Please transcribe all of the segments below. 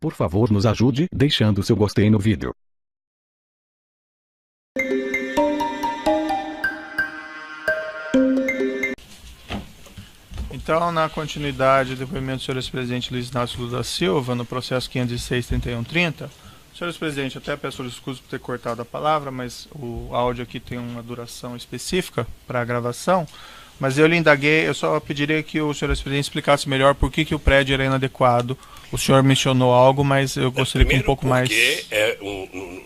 Por favor, nos ajude deixando seu gostei no vídeo. Então, na continuidade do depoimento do senhor ex-presidente Luiz Inácio Lula da Silva, no processo 506-3130, senhor ex-presidente, até peço desculpas por ter cortado a palavra, mas o áudio aqui tem uma duração específica para a gravação, mas eu lhe indaguei, eu só pediria que o senhor ex-presidente explicasse melhor por que o prédio era inadequado. O senhor mencionou algo, mas eu gostaria que um pouco mais... Porque é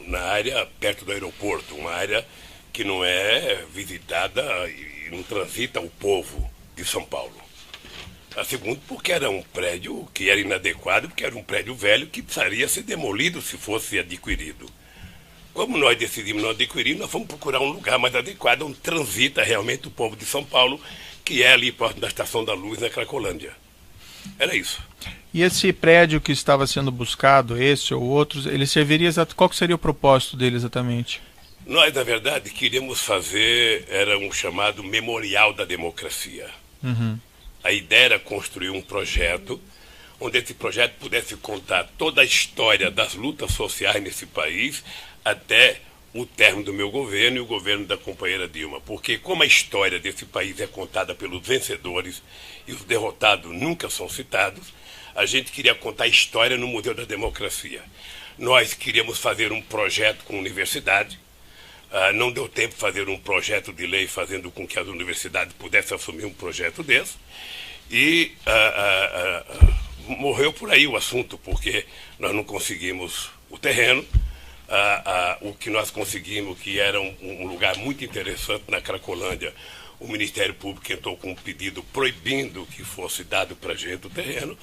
na área perto do aeroporto, uma área que não é visitada e não transita o povo de São Paulo. A segunda, porque era um prédio que era inadequado, porque era um prédio velho que precisaria ser demolido se fosse adquirido. Como nós decidimos não adquirir, nós fomos procurar um lugar mais adequado, onde transita realmente o povo de São Paulo, que é ali próximo da Estação da Luz, na Cracolândia. Era isso. E esse prédio que estava sendo buscado, esse ou outros, ele serviria qual que seria o propósito dele exatamente? Nós, na verdade, queríamos fazer, era um chamado Memorial da Democracia. Uhum. A ideia era construir um projeto onde esse projeto pudesse contar toda a história das lutas sociais nesse país até o término do meu governo e o governo da companheira Dilma. Porque como a história desse país é contada pelos vencedores e os derrotados nunca são citados, a gente queria contar a história no Museu da Democracia. Nós queríamos fazer um projeto com a universidade. Não deu tempo de fazer um projeto de lei fazendo com que as universidades pudessem assumir um projeto desse. E morreu por aí o assunto, porque nós não conseguimos o terreno. O que nós conseguimos, que era um lugar muito interessante na Cracolândia, o Ministério Público entrou com um pedido proibindo que fosse dado para a gente o terreno.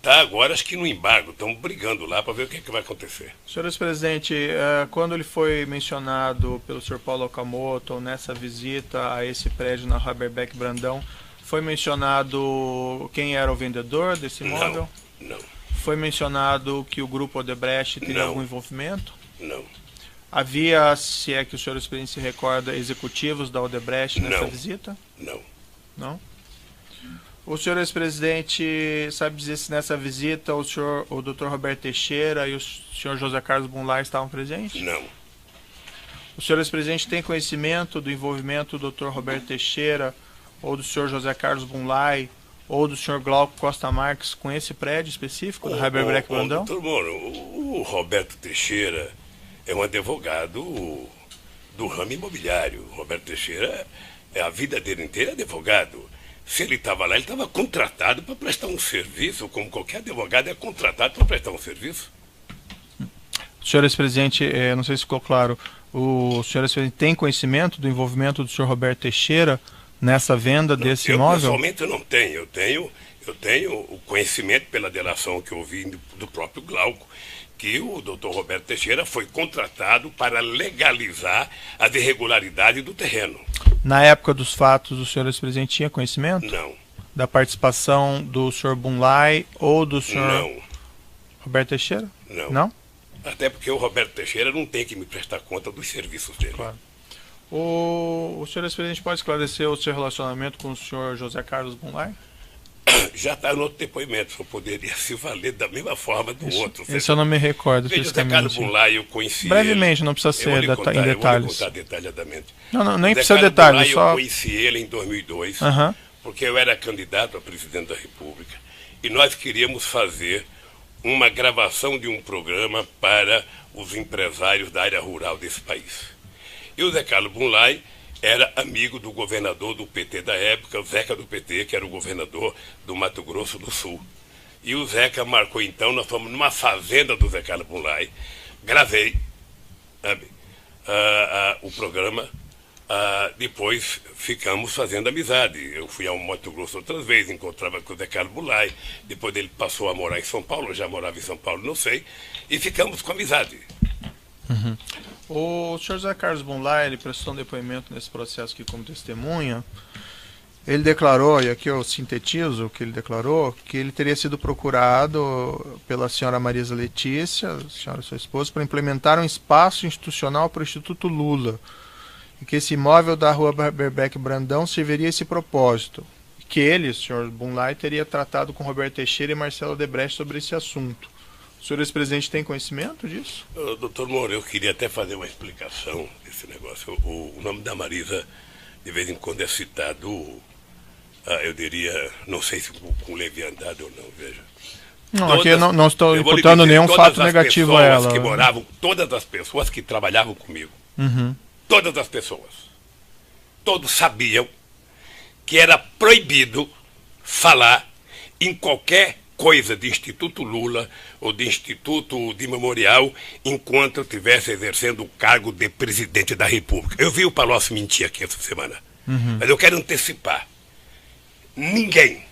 Tá, agora acho que no embargo, estamos brigando lá para ver o que, é que vai acontecer. Senhor ex-presidente, quando ele foi mencionado pelo senhor Paulo Okamoto nessa visita a esse prédio na Haberbeck Brandão, foi mencionado quem era o vendedor desse imóvel? Não. Foi mencionado que o grupo Odebrecht teria algum envolvimento? Não. Havia, se é que o senhor ex-presidente se recorda, executivos da Odebrecht nessa visita? Não. Não? O senhor ex-presidente sabe dizer se nessa visita o Dr. Roberto Teixeira e o senhor José Carlos Bunlai estavam presentes? Não. O senhor ex-presidente tem conhecimento do envolvimento do Dr. Roberto Teixeira ou do senhor José Carlos Bunlai ou do senhor Glauco Costa Marques com esse prédio específico do Haberbeck Brandão? Doutor Moro, o Roberto Teixeira é um advogado do ramo imobiliário. O Roberto Teixeira, a vida dele inteira é advogado. Se ele estava lá, ele estava contratado para prestar um serviço, como qualquer advogado é contratado para prestar um serviço. Senhor ex-presidente, não sei se ficou claro, o senhor ex-presidente tem conhecimento do envolvimento do senhor Roberto Teixeira nessa venda desse imóvel? Pessoalmente eu não tenho. Eu tenho o conhecimento pela delação que eu ouvi do próprio Glauco, que o doutor Roberto Teixeira foi contratado para legalizar as irregularidades do terreno. Na época dos fatos, o senhor ex-presidente tinha conhecimento? Não. Da participação do senhor Bunlai ou do senhor Roberto Teixeira? Não. Não? Até porque o Roberto Teixeira não tem que me prestar conta dos serviços dele. Claro. O senhor ex-presidente pode esclarecer o seu relacionamento com o senhor José Carlos Bunlai? Já está no outro depoimento, só poderia se valer da mesma forma do outro. Esse eu não me recordo. O José Carlos Bunlai, eu conheci brevemente, ele, não precisa ser em detalhes. Eu vou contar detalhadamente. Não, nem precisa de detalhes. Eu conheci ele em 2002, porque eu era candidato a presidente da República, e nós queríamos fazer uma gravação de um programa para os empresários da área rural desse país. E o Zé Carlos Bunlai era amigo do governador do PT da época, o Zeca do PT, que era o governador do Mato Grosso do Sul. E o Zeca marcou então, nós fomos numa fazenda do Zé Carlos Bunlai, gravei o programa, depois ficamos fazendo amizade. Eu fui ao Mato Grosso outras vezes, encontrava com o Zé Carlos Bunlai, depois ele passou a morar em São Paulo, eu já morava em São Paulo, não sei, e ficamos com amizade. O senhor José Carlos Bunlai, ele prestou um depoimento nesse processo aqui como testemunha. Ele declarou, e aqui eu sintetizo o que ele declarou, que ele teria sido procurado pela senhora Marisa Letícia, a senhora sua esposa, para implementar um espaço institucional para o Instituto Lula, e que esse imóvel da rua Haberbeck Brandão serviria a esse propósito. Que ele, o senhor Bunlai, teria tratado com Roberto Teixeira e Marcelo Odebrecht sobre esse assunto. O senhor ex-presidente tem conhecimento disso? Doutor Moura, eu queria até fazer uma explicação desse negócio. O nome da Marisa, de vez em quando, é citado, eu diria, não sei se com leviandade ou não, veja. Não, aqui não estou imputando nenhum fato negativo a ela. Todas as pessoas que trabalhavam comigo, todas as pessoas, todos sabiam que era proibido falar em qualquer coisa de Instituto Lula ou de Instituto de Memorial enquanto eu estivesse exercendo o cargo de presidente da República. Eu vi o Palocci mentir aqui essa semana, mas eu quero antecipar. Ninguém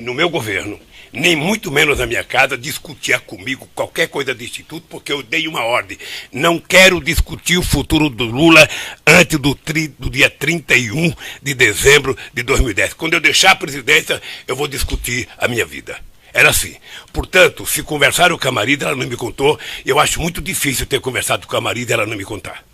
no meu governo, nem muito menos na minha casa, discutia comigo qualquer coisa de Instituto, porque eu dei uma ordem. Não quero discutir o futuro do Lula antes do dia 31 de dezembro de 2010. Quando eu deixar a presidência, eu vou discutir a minha vida. Era assim. Portanto, se conversaram com a Marisa, ela não me contou. Eu acho muito difícil ter conversado com a Marisa e ela não me contar.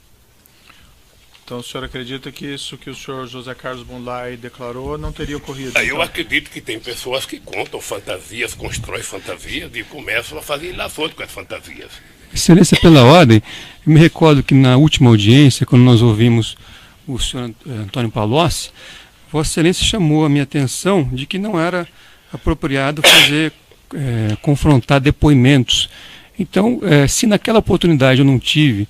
Então o senhor acredita que isso que o senhor José Carlos Bunlai declarou não teria ocorrido? Eu então? acredito que tem pessoas que contam fantasias, constroem fantasias e começam a fazer ilações com as fantasias. Excelência, pela ordem, eu me recordo que na última audiência, quando nós ouvimos o senhor Antônio Palocci, Vossa Excelência chamou a minha atenção de que não era apropriado confrontar depoimentos. Então, se naquela oportunidade eu não tive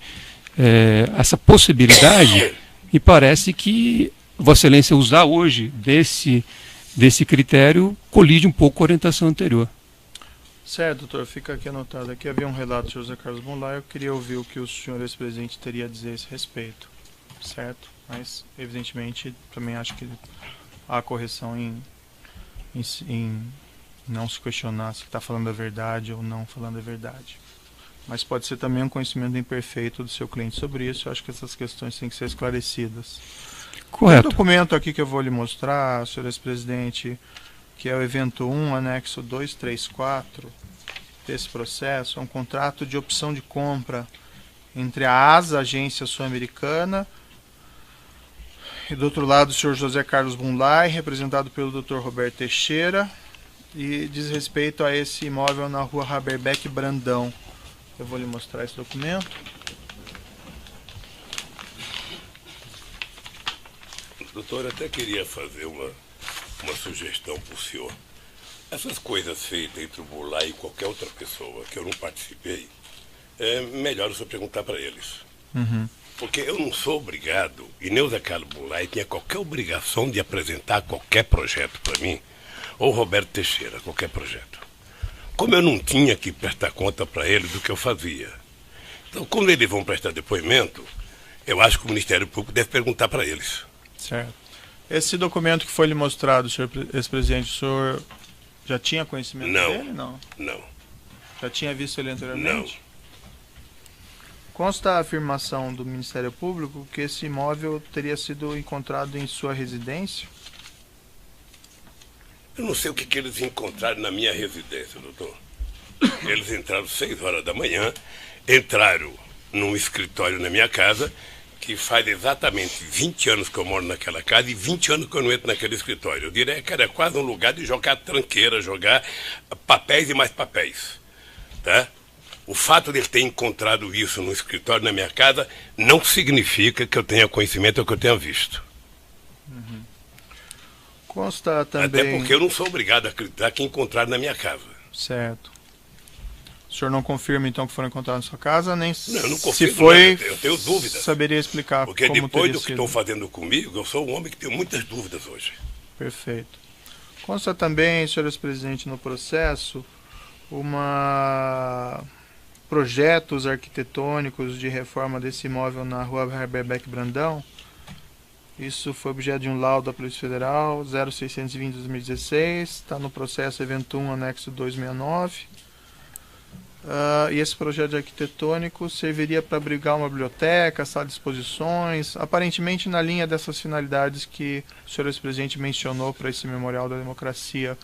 essa possibilidade, me parece que Vossa Excelência usar hoje desse critério colide um pouco com a orientação anterior. Certo, doutor, fica aqui anotado. Aqui havia um relato de José Carlos Bunlai, eu queria ouvir o que o senhor ex-presidente teria a dizer a esse respeito, certo? Mas, evidentemente, também acho que há correção em não se questionar se está falando a verdade ou não falando a verdade. Mas pode ser também um conhecimento imperfeito do seu cliente sobre isso. Eu acho que essas questões têm que ser esclarecidas. Correto. O documento aqui que eu vou lhe mostrar, senhor ex-presidente, que é o evento 1, anexo 234 desse processo, é um contrato de opção de compra entre a ASA, Agência Sul-Americana, e do outro lado o senhor José Carlos Bunlai, representado pelo Dr. Roberto Teixeira, e diz respeito a esse imóvel na rua Haberbeck Brandão. Eu vou lhe mostrar esse documento. Doutor, eu até queria fazer uma sugestão para o senhor. Essas coisas feitas entre o Bunlai e qualquer outra pessoa que eu não participei, é melhor o senhor perguntar para eles. Porque eu não sou obrigado, e nem o Zé Carlos Bunlai tinha qualquer obrigação de apresentar qualquer projeto para mim, ou Roberto Teixeira, qualquer projeto. Como eu não tinha que prestar conta para eles do que eu fazia. Então, quando eles vão prestar depoimento, eu acho que o Ministério Público deve perguntar para eles. Certo. Esse documento que foi lhe mostrado, senhor ex-presidente, o senhor já tinha conhecimento dele? Não. Já tinha visto ele anteriormente? Não. Consta a afirmação do Ministério Público que esse imóvel teria sido encontrado em sua residência? Eu não sei o que eles encontraram na minha residência, doutor. Eles entraram 6 horas da manhã, entraram num escritório na minha casa, que faz exatamente 20 anos que eu moro naquela casa e 20 anos que eu não entro naquele escritório. Eu diria que era quase um lugar de jogar tranqueira, jogar papéis e mais papéis. Tá? O fato de ele ter encontrado isso no escritório na minha casa não significa que eu tenha conhecimento ou que eu tenha visto. Consta também... Até porque eu não sou obrigado a acreditar que encontraram na minha casa. Certo. O senhor não confirma, então, que foram encontrados na sua casa, nem não, eu não confirmo, se foi... Eu tenho dúvidas. Saberia explicar porque como depois do que sido. estão fazendo comigo, eu sou um homem que tem muitas dúvidas hoje. Perfeito. Consta também, senhor ex-presidente, no processo, projetos arquitetônicos de reforma desse imóvel na rua Haberbeck Brandão. Isso foi objeto de um laudo da Polícia Federal 0620 de 2016, está no processo evento 1, anexo 269. E esse projeto arquitetônico serviria para abrigar uma biblioteca, sala de exposições, aparentemente na linha dessas finalidades que o senhor ex-presidente mencionou para esse Memorial da Democracia.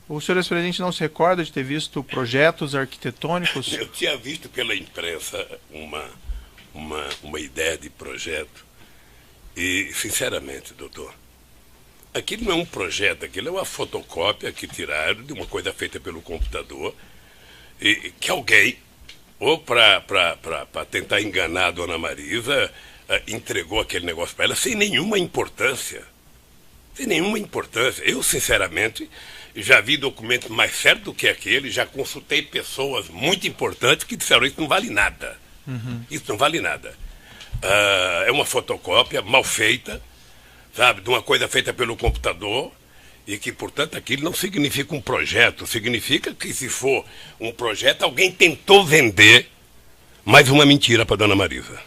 O senhor ex-presidente não se recorda de ter visto projetos arquitetônicos? Eu tinha visto pela imprensa uma ideia de projeto e, sinceramente, doutor, aquilo não é um projeto, aquilo é uma fotocópia que tiraram de uma coisa feita pelo computador. que alguém, ou para tentar enganar a dona Marisa, entregou aquele negócio para ela sem nenhuma importância. Sem nenhuma importância. Eu, sinceramente, já vi documentos mais sérios do que aquele, já consultei pessoas muito importantes que disseram isso não vale nada. Isso não vale nada. É uma fotocópia mal feita, sabe, de uma coisa feita pelo computador, e que, portanto, aquilo não significa um projeto, significa que, se for um projeto, alguém tentou vender mais uma mentira para dona Marisa.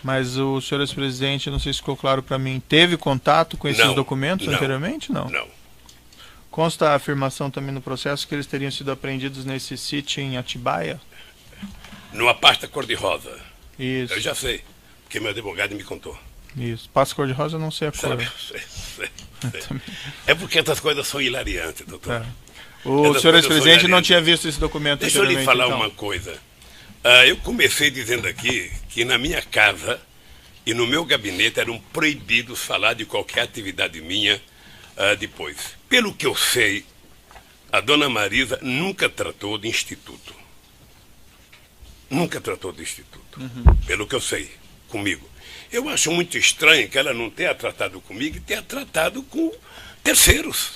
Mas o senhor ex-presidente, não sei se ficou claro para mim, teve contato com esses documentos anteriormente? Não. Consta a afirmação também no processo que eles teriam sido apreendidos nesse sítio em Atibaia? Numa pasta cor-de-rosa. Isso. Eu já sei, porque meu advogado me contou. Isso. Pasta cor-de-rosa, eu não sei a cor. Sei. É porque essas coisas são hilariantes, doutor. O senhor ex-presidente não tinha visto esse documento anteriormente. Deixa eu lhe falar então uma coisa. Eu comecei dizendo aqui que na minha casa e no meu gabinete eram proibidos falar de qualquer atividade minha depois. Pelo que eu sei, a dona Marisa nunca tratou de instituto. Nunca tratou de instituto. Pelo que eu sei, comigo. Eu acho muito estranho que ela não tenha tratado comigo e tenha tratado com terceiros.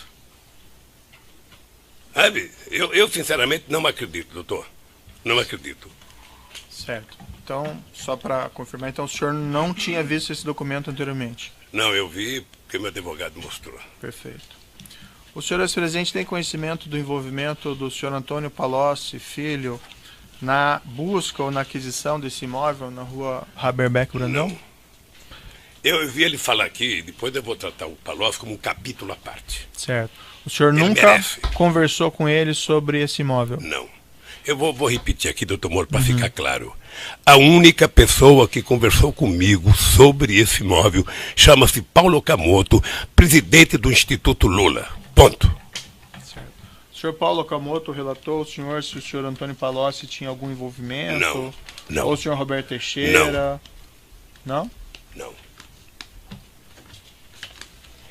Sabe? Eu sinceramente não acredito, doutor. Não acredito. Certo. Então, só para confirmar, então o senhor não tinha visto esse documento anteriormente? Não, eu vi porque meu advogado mostrou. Perfeito. O senhor ex-presidente tem conhecimento do envolvimento do senhor Antônio Palocci, filho, na busca ou na aquisição desse imóvel na rua Haberbeck Brandão? Não. Eu vi ele falar aqui, depois eu vou tratar o Palocci como um capítulo à parte. Certo. O senhor nunca conversou com ele sobre esse imóvel? Não. Eu vou repetir aqui, doutor Moro, para ficar claro. A única pessoa que conversou comigo sobre esse imóvel chama-se Paulo Okamoto, presidente do Instituto Lula. Ponto. Certo. O senhor Paulo Okamoto relatou ao senhor se o senhor Antônio Palocci tinha algum envolvimento? Não. Ou o senhor Roberto Teixeira? Não? Não.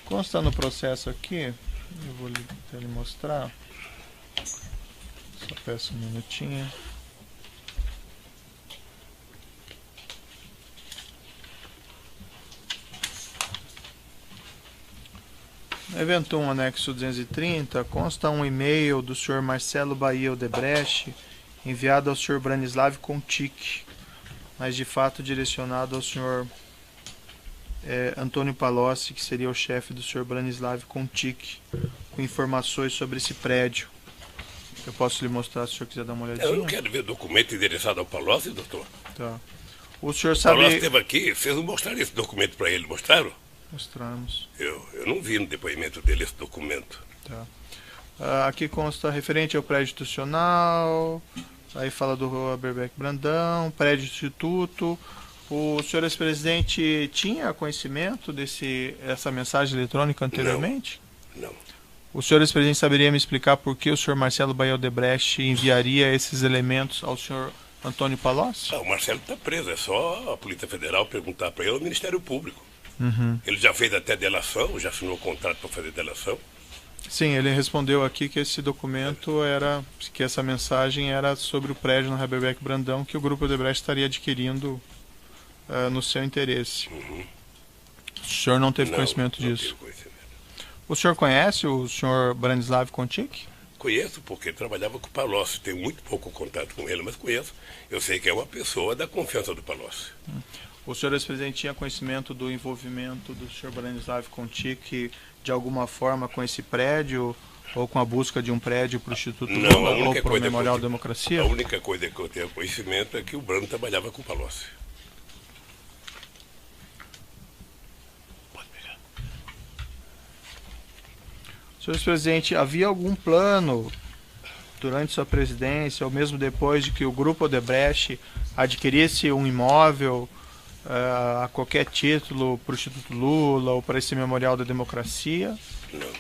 Consta no processo aqui, eu vou lhe mostrar. Só peço um minutinho. No evento 1, anexo 230, consta um e-mail do senhor Marcelo Bahia Odebrecht, enviado ao senhor Branislav Contic, mas de fato direcionado ao senhor Antônio Palocci, que seria o chefe do senhor Branislav Contic, com informações sobre esse prédio. Eu posso lhe mostrar se o senhor quiser dar uma olhadinha? Eu não quero ver documento endereçado ao Palocci, doutor. Tá. O senhor sabe... Palocci esteve aqui, vocês não mostraram esse documento para ele, mostraram? Mostramos. Eu não vi no depoimento dele esse documento. Tá. Aqui consta referente ao prédio institucional, aí fala do Rua Haberbeck Brandão, prédio instituto. O senhor ex-presidente tinha conhecimento dessa mensagem eletrônica anteriormente? Não. O senhor ex-presidente saberia me explicar por que o senhor Marcelo Bahia Odebrecht enviaria esses elementos ao senhor Antônio Palocci? O Marcelo está preso, é só a Polícia Federal perguntar para ele, o Ministério Público. Ele já fez até delação, já assinou o contrato para fazer delação. Sim, ele respondeu aqui que esse documento que essa mensagem era sobre o prédio no Haberbeck Brandão, que o Grupo Odebrecht estaria adquirindo no seu interesse. O senhor não teve conhecimento disso? Não conhecimento. O senhor conhece o senhor Branislav Contic? Conheço, porque ele trabalhava com o Palocci. Tenho muito pouco contato com ele, mas conheço. Eu sei que é uma pessoa da confiança do Palocci. O senhor ex-presidente tinha conhecimento do envolvimento do senhor Branislav Contic de alguma forma com esse prédio ou com a busca de um prédio para o Instituto Lula ou para o Memorial da Democracia? A única coisa que eu tenho conhecimento é que o Brano trabalhava com o Palocci. Senhor ex-presidente, havia algum plano durante sua presidência, ou mesmo depois de que o Grupo Odebrecht adquirisse um imóvel a qualquer título para o Instituto Lula ou para esse Memorial da Democracia? Não.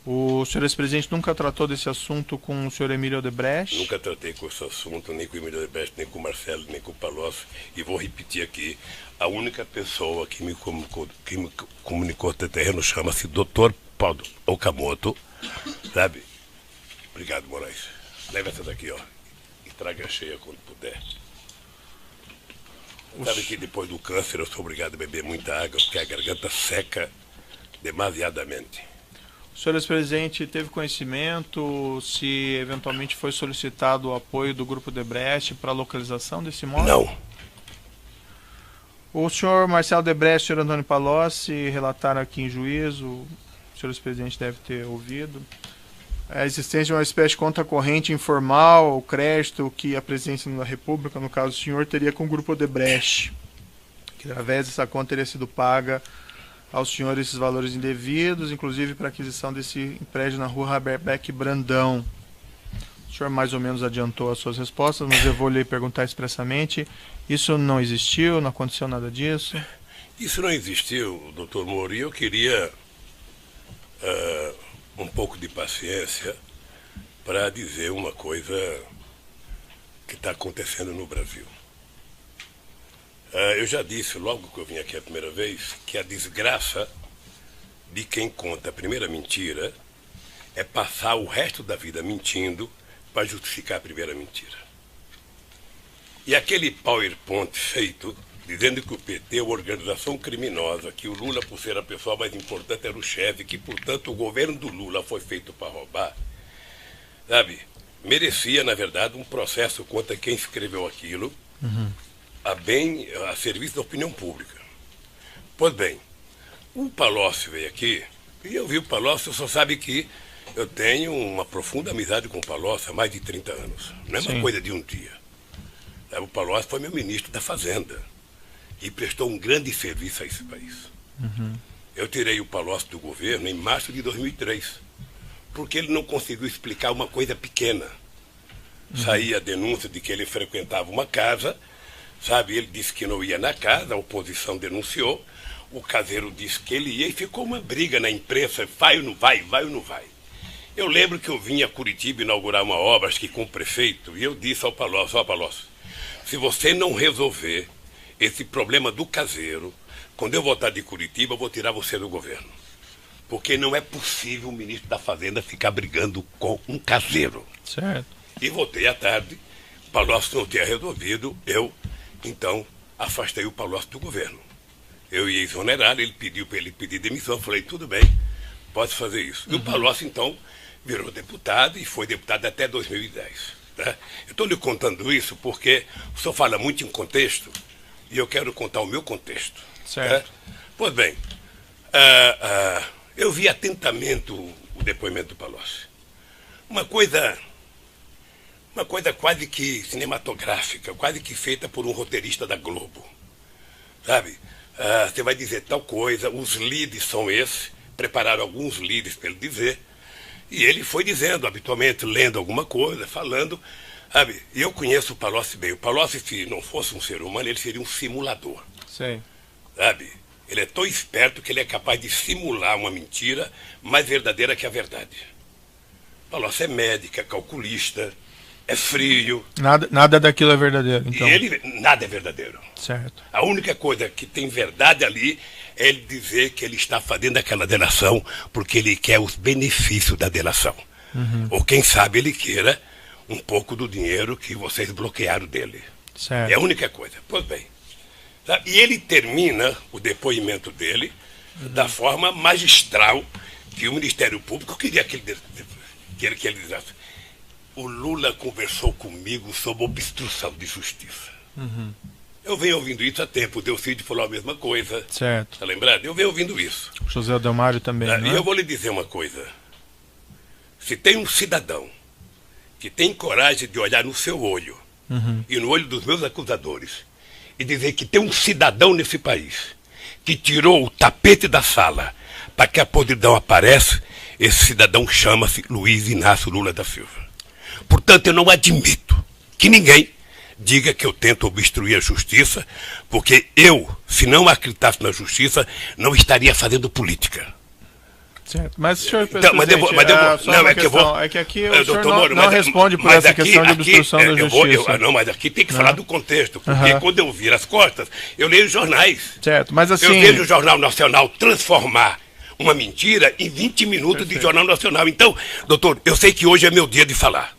O senhor ex-presidente nunca tratou desse assunto com o senhor Emílio Odebrecht? Nunca tratei com esse assunto, nem com o Emílio Odebrecht, nem com o Marcelo, nem com o Palocci. E vou repetir aqui, a única pessoa que me comunicou até terreno chama-se Dr. Paulo Okamoto, sabe? Obrigado, Moraes. Leva essa daqui, ó. E traga cheia quando puder. Sabe que depois do câncer eu sou obrigado a beber muita água, porque a garganta seca demasiadamente. O senhor ex-presidente teve conhecimento se eventualmente foi solicitado o apoio do Grupo Debrecht para a localização desse imóvel? Não. O senhor Marcelo Debrecht e o senhor Antônio Palocci relataram aqui em juízo, o senhor ex-presidente deve ter ouvido, a existência de uma espécie de conta corrente informal, o crédito que a presidência da República, no caso do senhor, teria com o Grupo Debrecht, que através dessa conta teria sido paga aos senhores esses valores indevidos, inclusive para a aquisição desse prédio na rua Haberbeck Brandão. O senhor mais ou menos adiantou as suas respostas, mas eu vou lhe perguntar expressamente. Isso não existiu, não aconteceu nada disso? Isso não existiu, doutor Moro, e eu queria um pouco de paciência para dizer uma coisa que está acontecendo no Brasil. Eu já disse, logo que eu vim aqui a primeira vez, que a desgraça de quem conta a primeira mentira é passar o resto da vida mentindo para justificar a primeira mentira. E aquele PowerPoint feito, dizendo que o PT é uma organização criminosa, que o Lula, por ser a pessoa mais importante, era o chefe, que, portanto, o governo do Lula foi feito para roubar, sabe, merecia, na verdade, um processo contra quem escreveu aquilo, a serviço da opinião pública. Pois bem, o Palocci veio aqui, e eu vi o Palocci, só sabe que eu tenho uma profunda amizade com o Palocci há mais de 30 anos. Não é uma coisa de um dia. O Palocci foi meu ministro da Fazenda e prestou um grande serviço a esse país. Eu tirei o Palocci do governo em março de 2003, porque ele não conseguiu explicar uma coisa pequena. Saía a denúncia de que ele frequentava uma casa, sabe, ele disse que não ia na casa, a oposição denunciou, o caseiro disse que ele ia e ficou uma briga na imprensa, vai ou não vai, vai ou não vai. Eu lembro que eu vim a Curitiba inaugurar uma obra, acho que com o prefeito, e eu disse ao Palocci, Palocci, se você não resolver esse problema do caseiro, quando eu voltar de Curitiba, eu vou tirar você do governo. Porque não é possível o ministro da Fazenda ficar brigando com um caseiro. Certo. E voltei à tarde, o Palocci não tinha resolvido, eu, então, afastei o Palocci do governo. Eu ia exonerar, ele pediu para ele pedir demissão, eu falei, tudo bem, pode fazer isso. E o Palocci, então, virou deputado e foi deputado até 2010. Né? Eu estou lhe contando isso porque o senhor fala muito em contexto e eu quero contar o meu contexto. Certo. Né? Pois bem, eu vi atentamente o depoimento do Palocci. Uma coisa quase que cinematográfica, quase que feita por um roteirista da Globo. Sabe? Você vai dizer tal coisa, os leads são esses, prepararam alguns leads para ele dizer, e ele foi dizendo, habitualmente, lendo alguma coisa, falando, sabe? E eu conheço o Palocci bem. O Palocci, se não fosse um ser humano, ele seria um simulador. Sim. Sabe? Ele é tão esperto que ele é capaz de simular uma mentira mais verdadeira que a verdade. O Palocci é médico, é calculista, é frio. Nada daquilo é verdadeiro, então. E ele, nada é verdadeiro. Certo. A única coisa que tem verdade ali é ele dizer que ele está fazendo aquela delação porque ele quer os benefícios da delação. Ou quem sabe ele queira um pouco do dinheiro que vocês bloquearam dele. Certo. É a única coisa. Pois bem. Tá? E ele termina o depoimento dele da forma magistral que o Ministério Público queria que ele dissesse. O Lula conversou comigo sobre obstrução de justiça. Eu venho ouvindo isso há tempo. O Delcídio falou a mesma coisa. Certo. Está lembrado? Eu venho ouvindo isso. O José Adelmário também, E eu vou lhe dizer uma coisa. Se tem um cidadão que tem coragem de olhar no seu olho e no olho dos meus acusadores e dizer que tem um cidadão nesse país que tirou o tapete da sala para que a podridão apareça, esse cidadão chama-se Luiz Inácio Lula da Silva. Portanto, eu não admito que ninguém diga que eu tento obstruir a justiça, porque eu, se não acreditasse na justiça, não estaria fazendo política. Certo. Mas, senhor Então, é que aqui o senhor não responde por essa questão de obstrução da justiça. Não, mas aqui tem que falar do contexto, porque quando eu viro as costas, eu leio jornais. Certo, mas assim... Eu vejo o Jornal Nacional transformar uma mentira em 20 minutos de Jornal Nacional. Então, doutor, eu sei que hoje é meu dia de falar.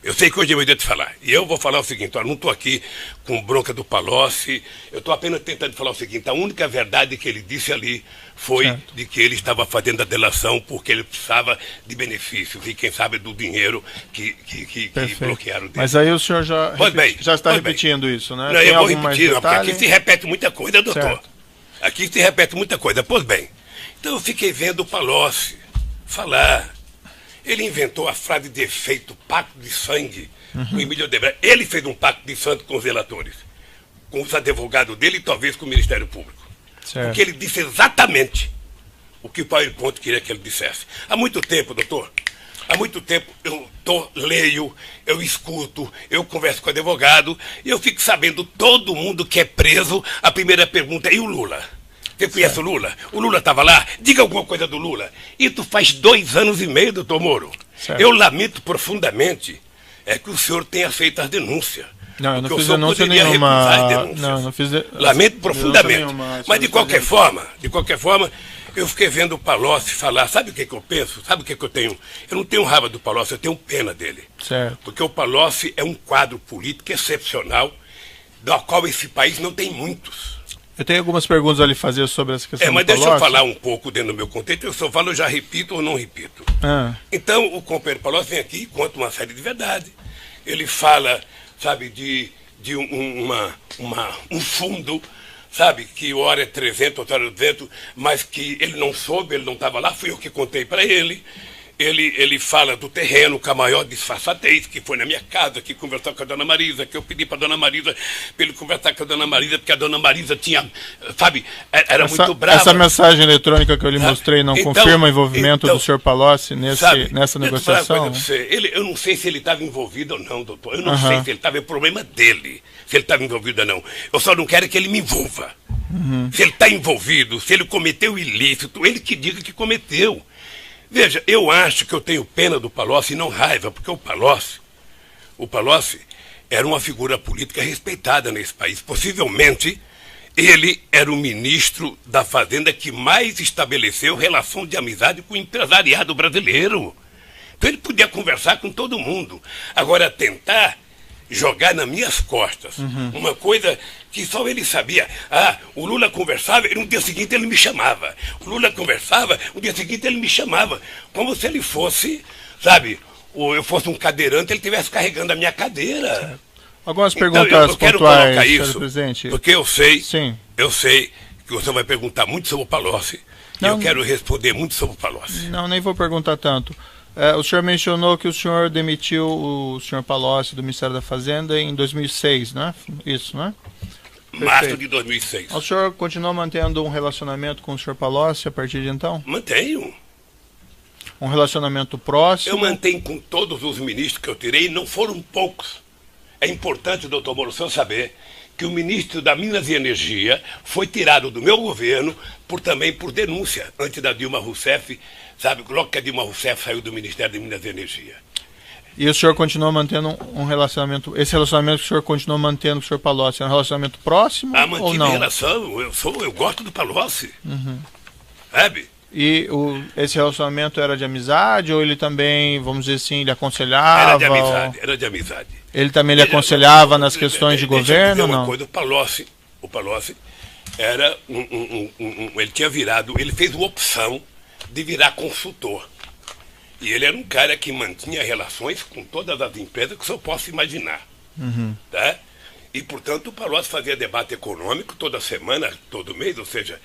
Eu sei que hoje é meu dia de falar. E eu vou falar o seguinte, olha, não estou aqui com bronca do Palocci, eu estou apenas tentando falar o seguinte, a única verdade que ele disse ali foi certo. de que ele estava fazendo a delação porque ele precisava de benefícios e, quem sabe, do dinheiro que bloquearam dele. Mas aí o senhor já, já está pois bem. repetindo isso, né? Não, Tem eu vou algum mais repetir, porque detalhe? aqui se repete muita coisa, doutor. Certo. Aqui se repete muita coisa. Pois bem, então eu fiquei vendo o Palocci falar. Ele inventou a frase de efeito, pacto de sangue, com Emílio Odebrecht. Ele fez um pacto de sangue com os relatores, com os advogados dele e talvez com o Ministério Público. Certo. Porque ele disse exatamente o que o PowerPoint queria que ele dissesse. Há muito tempo, doutor, há muito tempo eu leio, eu escuto, eu converso com advogado e eu fico sabendo todo mundo que é preso, a primeira pergunta é: e o Lula? Você conhece o Lula? O Lula estava lá? Diga alguma coisa do Lula. Isso faz 2 anos e meio, doutor Moro. Certo. Eu lamento profundamente que o senhor tenha feito as denúncias. Não, eu não Porque fiz o senhor denúncia poderia recusar as nenhuma. denúncias. Não, eu não fiz. Lamento profundamente. Nenhuma, Mas de qualquer forma, eu fiquei vendo o Palocci falar. Sabe o que eu penso? Sabe o que eu tenho? Eu não tenho raiva do Palocci, eu tenho pena dele. Certo. Porque o Palocci é um quadro político excepcional, do qual esse país não tem muitos. Eu tenho algumas perguntas a lhe fazer sobre essa questão Mas do deixa eu Palocci. falar um pouco dentro do meu contexto. Eu só falo, eu já repito ou não repito. Ah, Então, o companheiro Palocci vem aqui e conta uma série de verdades. Ele fala, sabe, de um fundo, sabe, que hora é 300, outra hora é 200, mas que ele não soube, ele não estava lá, fui eu que contei para ele. Ele fala do terreno com a maior disfarçatez, que foi na minha casa, que conversou com a dona Marisa, que eu pedi para a dona Marisa, para ele conversar com a dona Marisa, porque a dona Marisa tinha, sabe, era muito brava. Essa mensagem eletrônica que eu lhe mostrei não Então, confirma o envolvimento do senhor Palocci nessa negociação? Eu não sei se ele estava envolvido ou não, doutor. Eu não sei se ele estava, é problema dele, se ele estava envolvido ou não. Eu só não quero que ele me envolva. Se ele está envolvido, se ele cometeu ilícito, ele que diga que cometeu. Veja, eu acho que eu tenho pena do Palocci e não raiva, porque o Palocci era uma figura política respeitada nesse país. Possivelmente, ele era o ministro da Fazenda que mais estabeleceu relação de amizade com o empresariado brasileiro. Então ele podia conversar com todo mundo. Agora, tentar jogar nas minhas costas uma coisa que só ele sabia. O Lula conversava e no dia seguinte ele me chamava. O Lula conversava, no dia seguinte ele me chamava. Como se ele fosse, sabe, ou eu fosse um cadeirante, ele estivesse carregando a minha cadeira. Algumas Então, perguntas eu quero pontuais, colocar senhor isso, presidente. porque eu sei que você vai perguntar muito sobre o Palocci, e eu quero responder muito sobre o Palocci. Não, nem vou perguntar tanto. O senhor mencionou que o senhor demitiu o senhor Palocci do Ministério da Fazenda em 2006, né? Isso, né? Março de 2006. O senhor continua mantendo um relacionamento com o senhor Palocci a partir de então? Mantenho. Um relacionamento próximo? Eu mantenho com todos os ministros que eu tirei, não foram poucos. É importante, doutor Moro, o senhor saber que o ministro da Minas e Energia foi tirado do meu governo também por denúncia, antes da Dilma Rousseff, sabe, logo que a Dilma Rousseff saiu do Ministério de Minas e Energia. E o senhor continua mantendo um relacionamento, esse relacionamento que o senhor continua mantendo com o senhor Palocci, é um relacionamento próximo ou mantive não? relação, eu gosto do Palocci, sabe? E esse relacionamento era de amizade ou ele também, vamos dizer assim, lhe aconselhava? Era de amizade. Ele também lhe aconselhava nas questões de governo ou não? Coisa, o Palocci era ele fez uma opção de virar consultor. E ele era um cara que mantinha relações com todas as empresas que o senhor possa imaginar. Tá? E, portanto, o Palocci fazia debate econômico toda semana, todo mês, ou seja,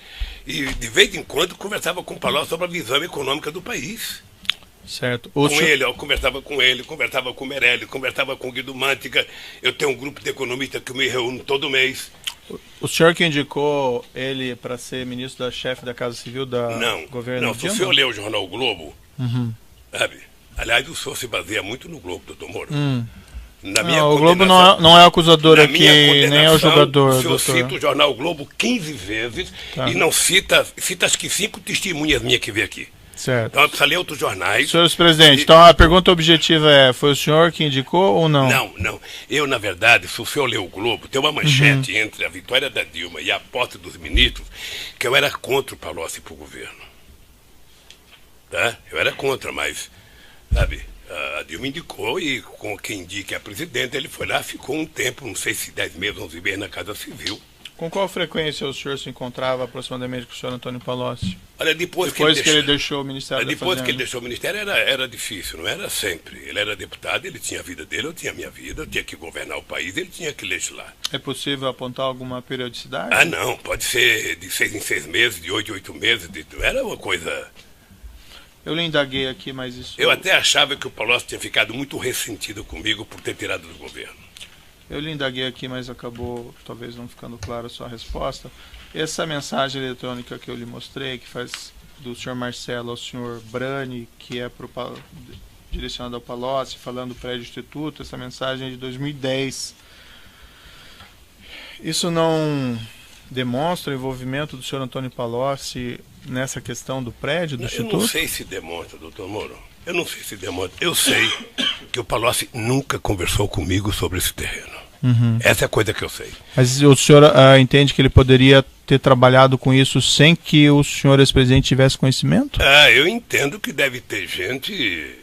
e de vez em quando conversava com o Palocci sobre a visão econômica do país. Certo. Eu conversava com ele, conversava com o Meirelles, conversava com o Guido Mantega. Eu tenho um grupo de economistas que eu me reúno todo mês. O senhor que indicou ele para ser ministro da chefe da Casa Civil da governo? Não, se o senhor lê o jornal o Globo, sabe? Aliás, o senhor se baseia muito no Globo, doutor Moro. O Globo não é acusador aqui, nem é o jogador. O senhor cita o jornal o Globo 15 vezes e não cita acho que 5 testemunhas minhas que veio aqui. Certo. Então, precisa ler outros jornais. Senhor presidente, então a pergunta objetiva é, foi o senhor que indicou ou não? Não. Eu, na verdade, se o senhor ler o Globo, tem uma manchete entre a vitória da Dilma e a posse dos ministros, que eu era contra o Palocci para o governo. Tá? Eu era contra, mas, sabe, A Dilma indicou e com quem indica a presidente, ele foi lá, ficou um tempo, não sei se 10 meses, 11 meses na Casa Civil. Com qual frequência o senhor se encontrava aproximadamente com o senhor Antônio Palocci? Olha, depois que ele deixou o Ministério da Fazenda. Depois que ele deixou o Ministério era difícil, não era sempre. Ele era deputado, ele tinha a vida dele, eu tinha a minha vida, eu tinha que governar o país, ele tinha que legislar. É possível apontar alguma periodicidade? Ah, não, pode ser de 6 em 6 meses, de 8 em 8 meses, era uma coisa... Eu lhe indaguei aqui, mas isso... Eu até achava que o Palocci tinha ficado muito ressentido comigo por ter tirado do governo. Eu lhe indaguei aqui, mas acabou talvez não ficando clara a sua resposta. Essa mensagem eletrônica que eu lhe mostrei, que faz do senhor Marcelo ao senhor Brani, que é direcionada ao Palocci, falando do prédio instituto, essa mensagem é de 2010. Isso não demonstra o envolvimento do senhor Antônio Palocci nessa questão do prédio do instituto? Eu não sei se demonstra, doutor Moro. Eu não sei se demonstra. Eu sei que o Palocci nunca conversou comigo sobre esse terreno. Uhum. Essa é a coisa que eu sei. Mas o senhor entende que ele poderia ter trabalhado com isso sem que o senhor ex-presidente tivesse conhecimento? Eu entendo que deve ter gente,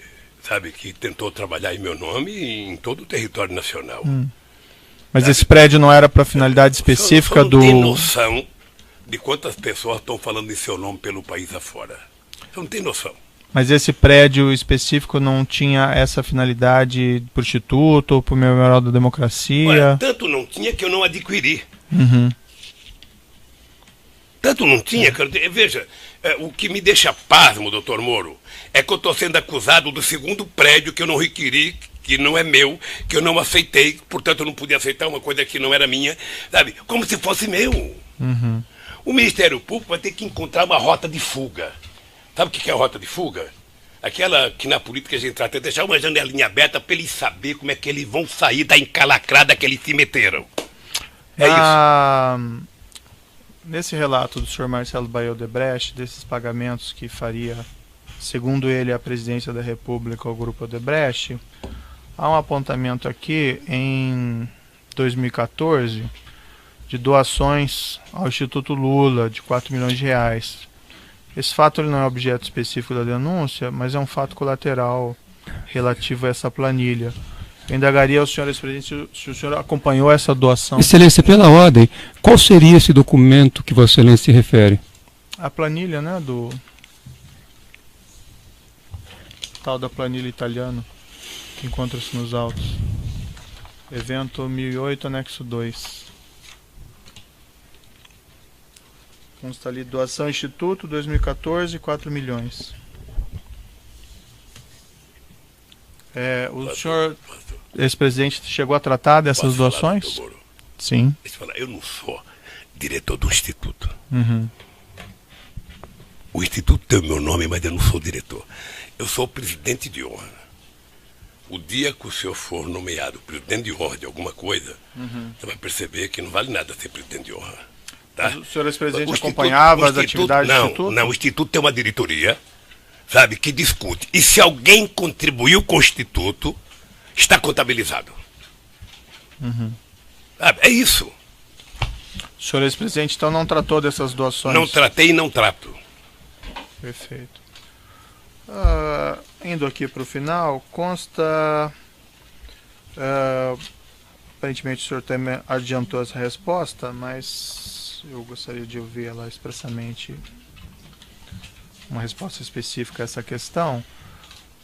sabe, que tentou trabalhar em meu nome em todo o território nacional. Mas esse prédio não era para finalidade específica do... Você não tem noção de quantas pessoas estão falando em seu nome pelo país afora. Você não tem noção. Mas esse prédio específico não tinha essa finalidade para o Instituto ou para o Memorial da Democracia? Olha, tanto não tinha que eu não adquiri. Uhum. Tanto não tinha que eu... Veja, o que me deixa pasmo, doutor Moro, é que eu estou sendo acusado do segundo prédio que eu não requeri, que não é meu, que eu não aceitei, portanto eu não podia aceitar uma coisa que não era minha, sabe? Como se fosse meu. Uhum. O Ministério Público vai ter que encontrar uma rota de fuga. Sabe o que é a rota de fuga? Aquela que na política a gente trata de deixar uma janelinha aberta para eles saberem como é que eles vão sair da encalacrada que eles se meteram. É isso. Nesse relato do senhor Marcelo Baio Odebrecht, desses pagamentos que faria, segundo ele, a presidência da República ao Grupo Odebrecht, há um apontamento aqui em 2014 de doações ao Instituto Lula de 4 milhões de reais. Esse fato ele não é objeto específico da denúncia, mas é um fato colateral relativo a essa planilha. Eu indagaria ao senhor ex-presidente se o senhor acompanhou essa doação. Excelência, pela ordem, qual seria esse documento que Vossa Excelência se refere? A planilha, né, do tal da planilha italiana, que encontra-se nos autos. Evento 1008, anexo 2. Consta ali, doação Instituto, 2014, 4 milhões. O senhor, ex-presidente, chegou a tratar dessas doações? Sim. Deixa eu falar, eu não sou diretor do Instituto. Uhum. O Instituto tem o meu nome, mas eu não sou diretor. Eu sou o presidente de honra. O dia que o senhor for nomeado presidente de honra de alguma coisa, você vai perceber que não vale nada ser presidente de honra. Tá? Mas o senhor ex-presidente acompanhava as atividades do Instituto? Não, o Instituto tem uma diretoria, sabe, que discute. E se alguém contribuiu com o Instituto, está contabilizado. Uhum. Sabe, é isso. O senhor ex-presidente, então, não tratou dessas doações? Não tratei e não trato. Perfeito. Indo aqui para o final, consta... aparentemente o senhor também adiantou essa resposta, mas eu gostaria de ouvir ela expressamente, uma resposta específica a essa questão.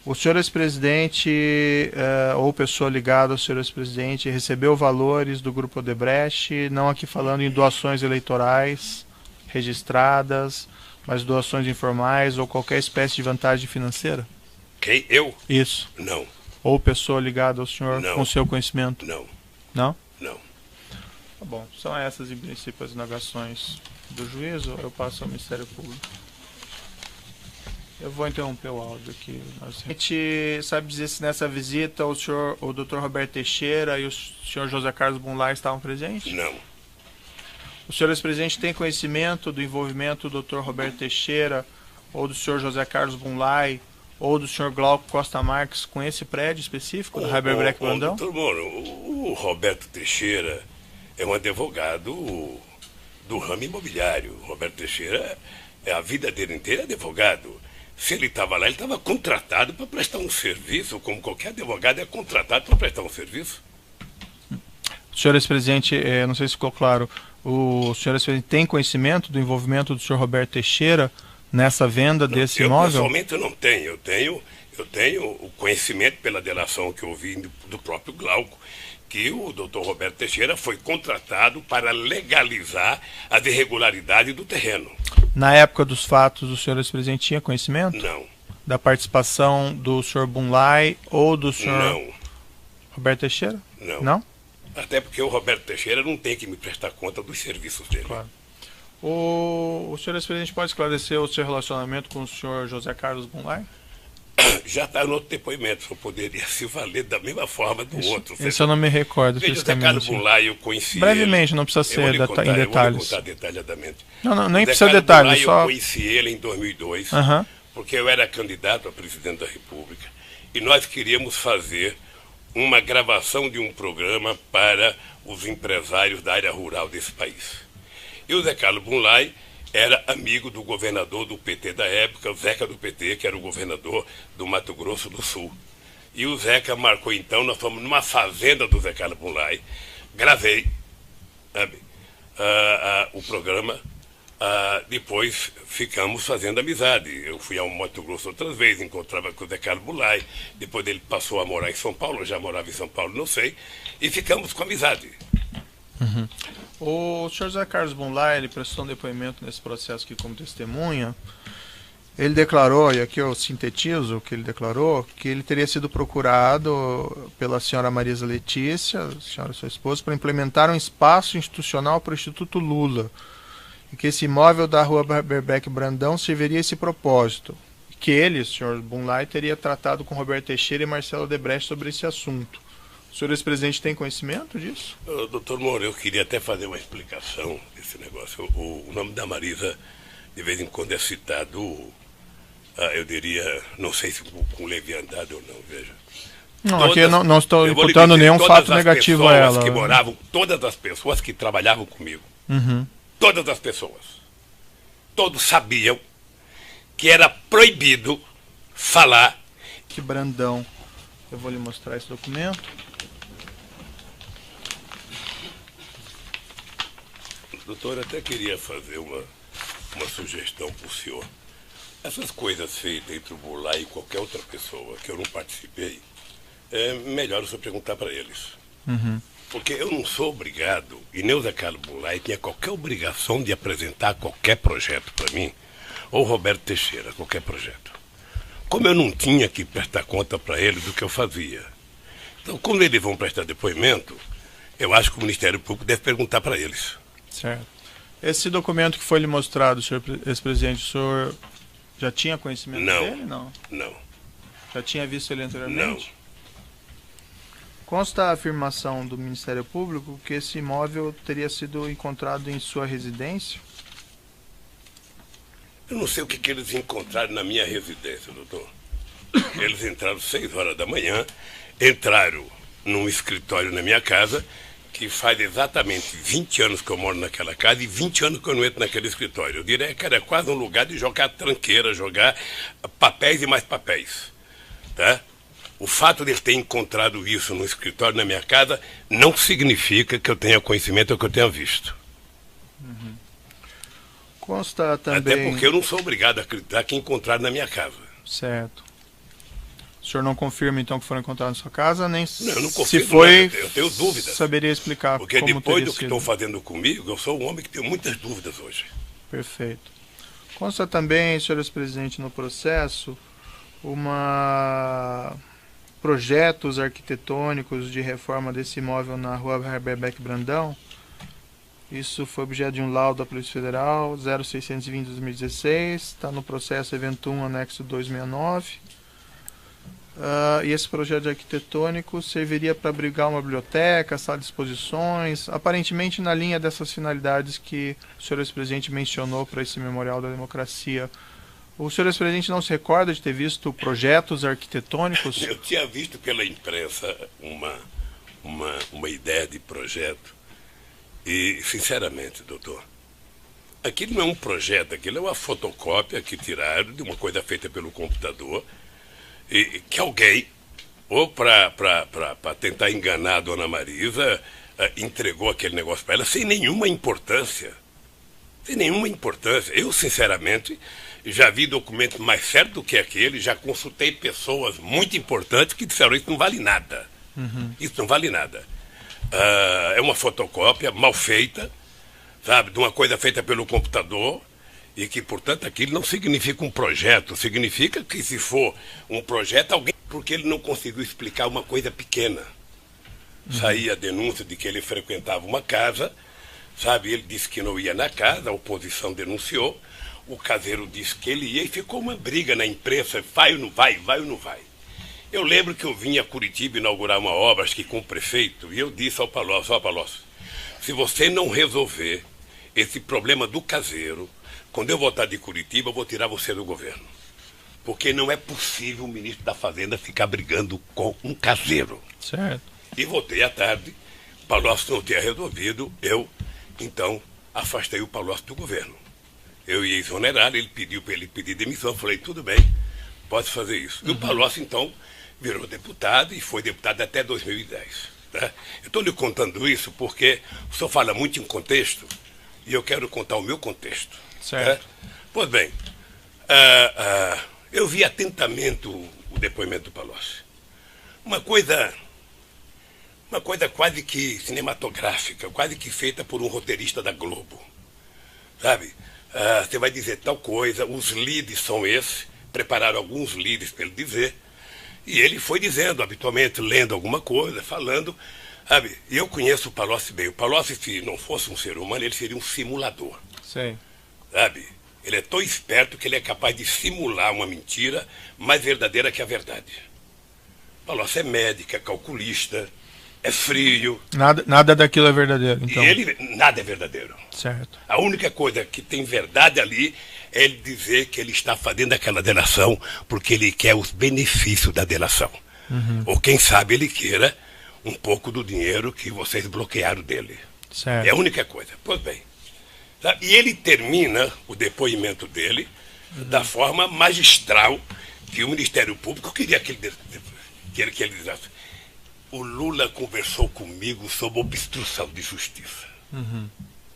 O senhor ex-presidente ou pessoa ligada ao senhor ex-presidente recebeu valores do Grupo Odebrecht, não aqui falando em doações eleitorais registradas, mas doações informais ou qualquer espécie de vantagem financeira? Quem? Eu? Isso. Não. Ou pessoa ligada ao senhor Não. com seu conhecimento? Não. Não? Não. Tá bom. São essas, em princípio, as indagações do juízo. Eu passo ao Ministério Público. Eu vou interromper o áudio aqui. A gente sabe dizer se nessa visita o Dr. Roberto Teixeira e o senhor José Carlos Bunlai estavam presentes? Não. O senhor ex-presidente tem conhecimento do envolvimento do Dr. Roberto Teixeira ou do senhor José Carlos Bunlai ou do senhor Glauco Costa Marques com esse prédio específico, do Heiberbeck Brandão? Doutor Moro, o Roberto Teixeira é um advogado do ramo imobiliário. O Roberto Teixeira, a vida dele inteira é advogado. Se ele estava lá, ele estava contratado para prestar um serviço, como qualquer advogado é contratado para prestar um serviço. Senhor ex-presidente, não sei se ficou claro, o senhor ex-presidente tem conhecimento do envolvimento do senhor Roberto Teixeira nessa venda desse imóvel? Pessoalmente eu não tenho. Eu tenho o conhecimento pela delação que eu ouvi do próprio Glauco, que o doutor Roberto Teixeira foi contratado para legalizar as irregularidades do terreno. Na época dos fatos, o senhor ex-presidente tinha conhecimento? Não. Da participação do senhor Bunlai ou do senhor Não. Roberto Teixeira? Não. Não? Até porque o Roberto Teixeira não tem que me prestar conta dos serviços dele. Claro. O senhor ex-presidente pode esclarecer o seu relacionamento com o senhor José Carlos Bunlai? Já está no outro depoimento, só poderia se valer da mesma forma do outro. Isso eu não me recordo. Veja, o José Carlos Bunlai, eu conheci brevemente, ele. não precisa ser em Eu vou detalhes. lhe contar detalhadamente. Não, nem José precisa Carlos detalhes, Bunlai, só... Eu conheci ele em 2002, porque eu era candidato a presidente da República, e nós queríamos fazer uma gravação de um programa para os empresários da área rural desse país. E o Zé Carlos Bunlai era amigo do governador do PT da época, o Zeca do PT, que era o governador do Mato Grosso do Sul. E o Zeca marcou então, nós fomos numa fazenda do Zé Carlos Bunlai, gravei, sabe, o programa, depois ficamos fazendo amizade. Eu fui ao Mato Grosso outras vezes, encontrava com o Zé Carlos Bunlai, depois ele passou a morar em São Paulo, eu já morava em São Paulo, não sei, e ficamos com amizade. O senhor Zé Carlos Bunlai, ele prestou um depoimento nesse processo aqui como testemunha. Ele declarou, e aqui eu sintetizo o que ele declarou, que ele teria sido procurado pela senhora Marisa Letícia, a senhora sua esposa, para implementar um espaço institucional para o Instituto Lula, e que esse imóvel da rua Berbeck Brandão serviria a esse propósito. E que ele, o senhor Bunlai, teria tratado com Roberto Teixeira e Marcelo Odebrecht sobre esse assunto. O senhor ex-presidente tem conhecimento disso? Doutor Moura, eu queria até fazer uma explicação desse negócio. O nome da Marisa, de vez em quando, é citado, eu diria, não sei se com leviandade ou não, veja. Não, aqui eu não estou imputando nenhum fato negativo a ela. Todas as pessoas que trabalhavam comigo, todas as pessoas, todos sabiam que era proibido falar. Que Brandão. Eu vou lhe mostrar esse documento. Doutor, eu até queria fazer uma sugestão para o senhor. Essas coisas feitas entre o Bunlai e qualquer outra pessoa que eu não participei, é melhor o senhor perguntar para eles. Porque eu não sou obrigado, e nem o Zé Carlos Bunlai tinha qualquer obrigação de apresentar qualquer projeto para mim, ou Roberto Teixeira, qualquer projeto. Como eu não tinha que prestar conta para eles do que eu fazia. Então, quando eles vão prestar depoimento, eu acho que o Ministério Público deve perguntar para eles. Certo. Esse documento que foi lhe mostrado, senhor ex-presidente, o senhor já tinha conhecimento dele? Não. Já tinha visto ele anteriormente? Não. Consta a afirmação do Ministério Público que esse imóvel teria sido encontrado em sua residência? Eu não sei o que eles encontraram na minha residência, doutor. Eles entraram 6 horas da manhã, entraram num escritório na minha casa, que faz exatamente 20 anos que eu moro naquela casa e 20 anos que eu não entro naquele escritório. Eu diria que era quase um lugar de jogar tranqueira, jogar papéis e mais papéis. Tá? O fato de ele ter encontrado isso no escritório na minha casa não significa que eu tenha conhecimento ou que eu tenha visto. Consta também... Até porque eu não sou obrigado a acreditar que encontraram na minha casa. Certo. O senhor não confirma, então, que foram encontrados na sua casa, nem não, eu não confirmo, se foi, eu tenho dúvidas. Saberia explicar porque como depois do que sido. estão fazendo comigo, eu sou um homem que tem muitas dúvidas hoje. Perfeito. Consta também, senhor ex-presidente, no processo, projetos arquitetônicos de reforma desse imóvel na rua Berbeck Brandão. Isso foi objeto de um laudo da Polícia Federal 0620 de 2016, está no processo evento 1, anexo 269. E esse projeto arquitetônico serviria para abrigar uma biblioteca, sala de exposições, aparentemente na linha dessas finalidades que o senhor ex-presidente mencionou para esse Memorial da Democracia. O senhor ex-presidente não se recorda de ter visto projetos arquitetônicos? Eu tinha visto pela imprensa uma ideia de projeto e, sinceramente, doutor, Aquilo não é um projeto, aquilo é uma fotocópia que tiraram de uma coisa feita pelo computador, e que alguém, ou para tentar enganar a dona Marisa, entregou aquele negócio para ela sem nenhuma importância. Sem nenhuma importância. Eu, sinceramente, já vi documentos mais sérios do que aquele, já consultei pessoas muito importantes que disseram isso não vale nada. Isso não vale nada. É uma fotocópia mal feita, sabe, de uma coisa feita pelo computador, e que, portanto, aquilo não significa um projeto, significa que, se for um projeto, alguém, porque ele não conseguiu explicar uma coisa pequena. Saía a denúncia de que ele frequentava uma casa, sabe, ele disse que não ia na casa, a oposição denunciou, o caseiro disse que ele ia, e ficou uma briga na imprensa, vai ou não vai, vai ou não vai. Eu lembro que eu vim a Curitiba inaugurar uma obra, acho que com o prefeito, e eu disse ao Palocci, Palocci, se você não resolver esse problema do caseiro, quando eu voltar de Curitiba, eu vou tirar você do governo. Porque não é possível o ministro da Fazenda ficar brigando com um caseiro. Certo. E voltei à tarde, o Palocci não tinha resolvido, eu, então, afastei o Palocci do governo. Eu ia exonerar, ele pediu para ele pedir demissão, eu falei, tudo bem, pode fazer isso. E o Palocci, então, virou deputado e foi deputado até 2010. Né? Eu estou lhe contando isso porque o senhor fala muito em contexto, e eu quero contar o meu contexto. Certo. Pois bem, eu vi atentamente o depoimento do Palocci. Uma coisa quase que cinematográfica, quase que feita por um roteirista da Globo. Sabe? Você vai dizer tal coisa, os leads são esses, prepararam alguns leads para ele dizer, e ele foi dizendo, habitualmente, lendo alguma coisa, falando, sabe? E eu conheço o Palocci bem. O Palocci, se não fosse um ser humano, ele seria um simulador. Sei. Sabe? Ele é tão esperto que ele é capaz de simular uma mentira mais verdadeira que a verdade. Palocci é médico, é calculista, é frio. Nada daquilo é verdadeiro, então. E nada é verdadeiro. Certo. A única coisa que tem verdade ali é ele dizer que ele está fazendo aquela delação porque ele quer os benefícios da delação. Ou quem sabe ele queira um pouco do dinheiro que vocês bloquearam dele. Certo. É a única coisa. Pois bem. E ele termina o depoimento dele da forma magistral que o Ministério Público queria que ele dissesse. O Lula conversou comigo sobre obstrução de justiça.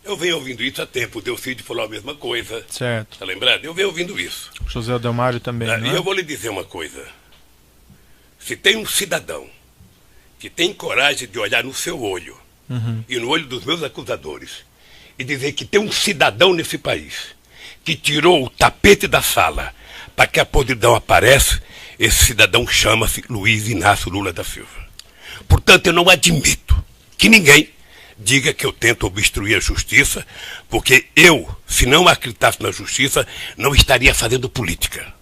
Eu venho ouvindo isso há tempo. O Delcídio falou a mesma coisa. Certo. Está lembrado? Eu venho ouvindo isso. José Adelmário também, E eu vou lhe dizer uma coisa. Se tem um cidadão que tem coragem de olhar no seu olho e no olho dos meus acusadores e dizer que tem um cidadão nesse país que tirou o tapete da sala para que a podridão apareça, esse cidadão chama-se Luiz Inácio Lula da Silva. Portanto, eu não admito que ninguém diga que eu tento obstruir a justiça, porque eu, se não acreditasse na justiça, não estaria fazendo política.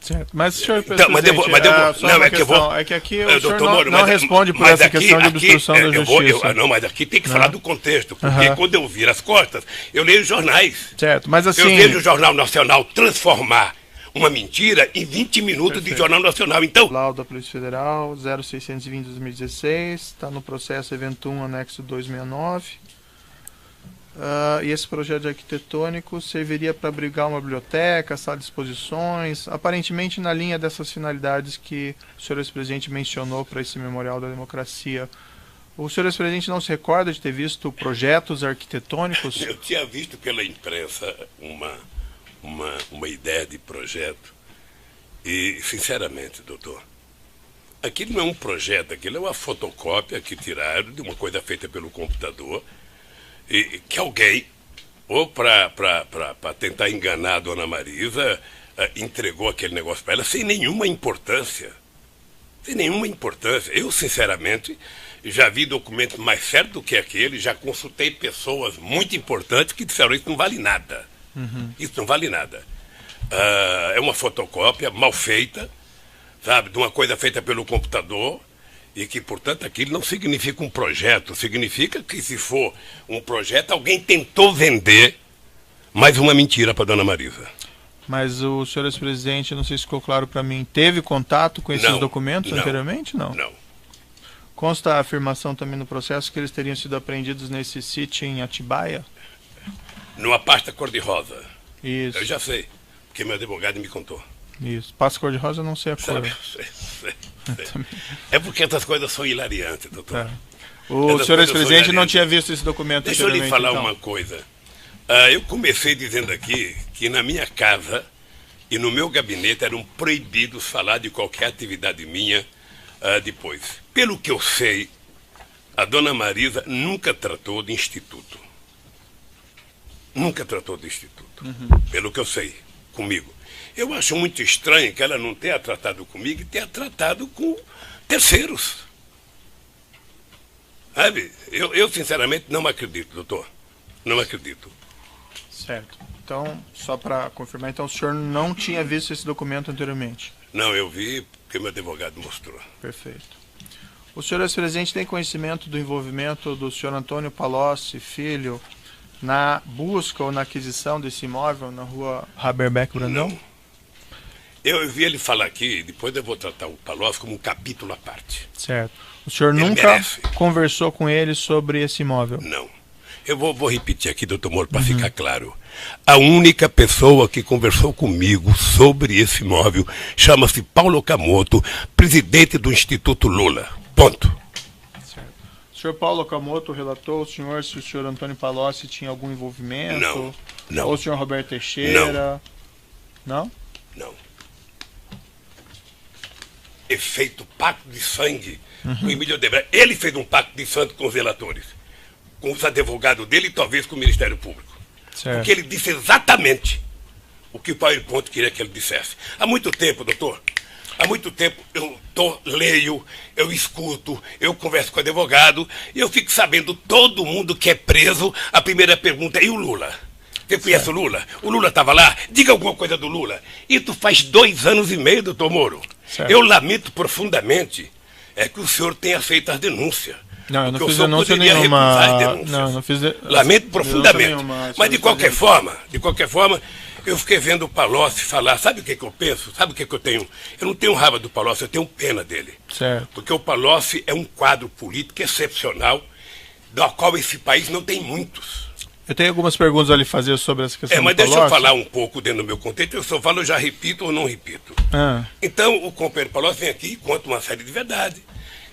Certo. Mas, senhor Então, é que aqui o senhor não responde por essa questão de obstrução da justiça. Não, mas aqui tem que falar do contexto, porque quando eu viro as costas, eu leio jornais. Certo, mas assim... Eu vejo o Jornal Nacional transformar uma mentira em 20 minutos de Jornal Nacional. Então, laudo da Polícia Federal 0620 de 2016, está no processo evento 1, anexo 269. E esse projeto arquitetônico serviria para abrigar uma biblioteca, sala de exposições, aparentemente na linha dessas finalidades que o senhor ex-presidente mencionou para esse Memorial da Democracia. O senhor ex-presidente não se recorda de ter visto projetos arquitetônicos? Eu tinha visto pela imprensa uma ideia de projeto e, sinceramente, doutor, aquilo não é um projeto, aquilo é uma fotocópia que tiraram de uma coisa feita pelo computador, e que alguém, ou para tentar enganar a dona Marisa, entregou aquele negócio para ela sem nenhuma importância. Sem nenhuma importância. Eu, sinceramente, já vi documentos mais sérios do que aquele, já consultei pessoas muito importantes que disseram isso não vale nada. Isso não vale nada. É uma fotocópia mal feita, sabe, de uma coisa feita pelo computador, e que, portanto, aquilo não significa um projeto, significa que, se for um projeto, alguém tentou vender mais uma mentira para a dona Marisa. Mas o senhor ex-presidente, não sei se ficou claro para mim, teve contato com esses documentos anteriormente? Não. Consta a afirmação também no processo que eles teriam sido apreendidos nesse sítio em Atibaia? Numa pasta cor-de-rosa. Isso. Eu já sei, porque meu advogado me contou. Isso. Pasta cor-de-rosa, não sei a cor. Sabe? Sei. É porque essas coisas são hilariantes, doutor. Tá. O Essas senhor coisas ex-presidente são não hilariantes. tinha visto esse documento Deixa eu lhe anteriormente, falar então. uma coisa. Eu comecei dizendo aqui que na minha casa e no meu gabinete eram proibidos falar de qualquer atividade minha depois. Pelo que eu sei, a dona Marisa nunca tratou de instituto. Nunca tratou de instituto. Pelo que eu sei, comigo. Eu acho muito estranho que ela não tenha tratado comigo e tenha tratado com terceiros. Sabe? Eu sinceramente não acredito, doutor. Não acredito. Certo. Então, só para confirmar, então o senhor não tinha visto esse documento anteriormente? Não, eu vi porque meu advogado mostrou. Perfeito. O senhor ex-presidente tem conhecimento do envolvimento do senhor Antônio Palocci, filho, na busca ou na aquisição desse imóvel na rua Haberbeck Brandão? Não. Eu vi ele falar aqui, depois eu vou tratar o Palocci como um capítulo à parte. Certo. O senhor Ele nunca merece. conversou com ele sobre esse imóvel? Não. Eu vou repetir aqui, doutor Moro, para ficar claro. A única pessoa que conversou comigo sobre esse imóvel chama-se Paulo Okamoto, presidente do Instituto Lula. Ponto. Certo. O senhor Paulo Okamoto relatou ao senhor se o senhor Antônio Palocci tinha algum envolvimento? Não, não. Ou o senhor Roberto Teixeira? Não? Não. É feito pacto de sangue com Emílio Odebrecht. Ele fez um pacto de sangue com os relatores, com os advogados dele e talvez com o Ministério Público. Certo. Porque ele disse exatamente o que o PowerPoint queria que ele dissesse. Há muito tempo, doutor, há muito tempo eu leio, eu escuto, eu converso com o advogado e eu fico sabendo todo mundo que é preso. A primeira pergunta é: e o Lula? Você conhece o Lula? O Lula estava lá? Diga alguma coisa do Lula. Isso faz 2 anos e meio, doutor Moro. Certo. Eu lamento profundamente que o senhor tenha feito as denúncias. Não, eu não Porque o fiz senhor denúncia poderia recusar as nenhuma. denúncias. Não, não fiz. Lamento profundamente. Nenhuma, Mas de qualquer forma, eu fiquei vendo o Palocci falar. Sabe o que eu penso? Sabe o que eu tenho? Eu não tenho raiva do Palocci, eu tenho pena dele. Certo. Porque o Palocci é um quadro político excepcional, do qual esse país não tem muitos. Eu tenho algumas perguntas a lhe fazer sobre essa questão Mas do deixa eu Palocci. falar um pouco dentro do meu contexto. Eu só falo, eu já repito ou não repito. Então, o companheiro Palocci vem aqui e conta uma série de verdades.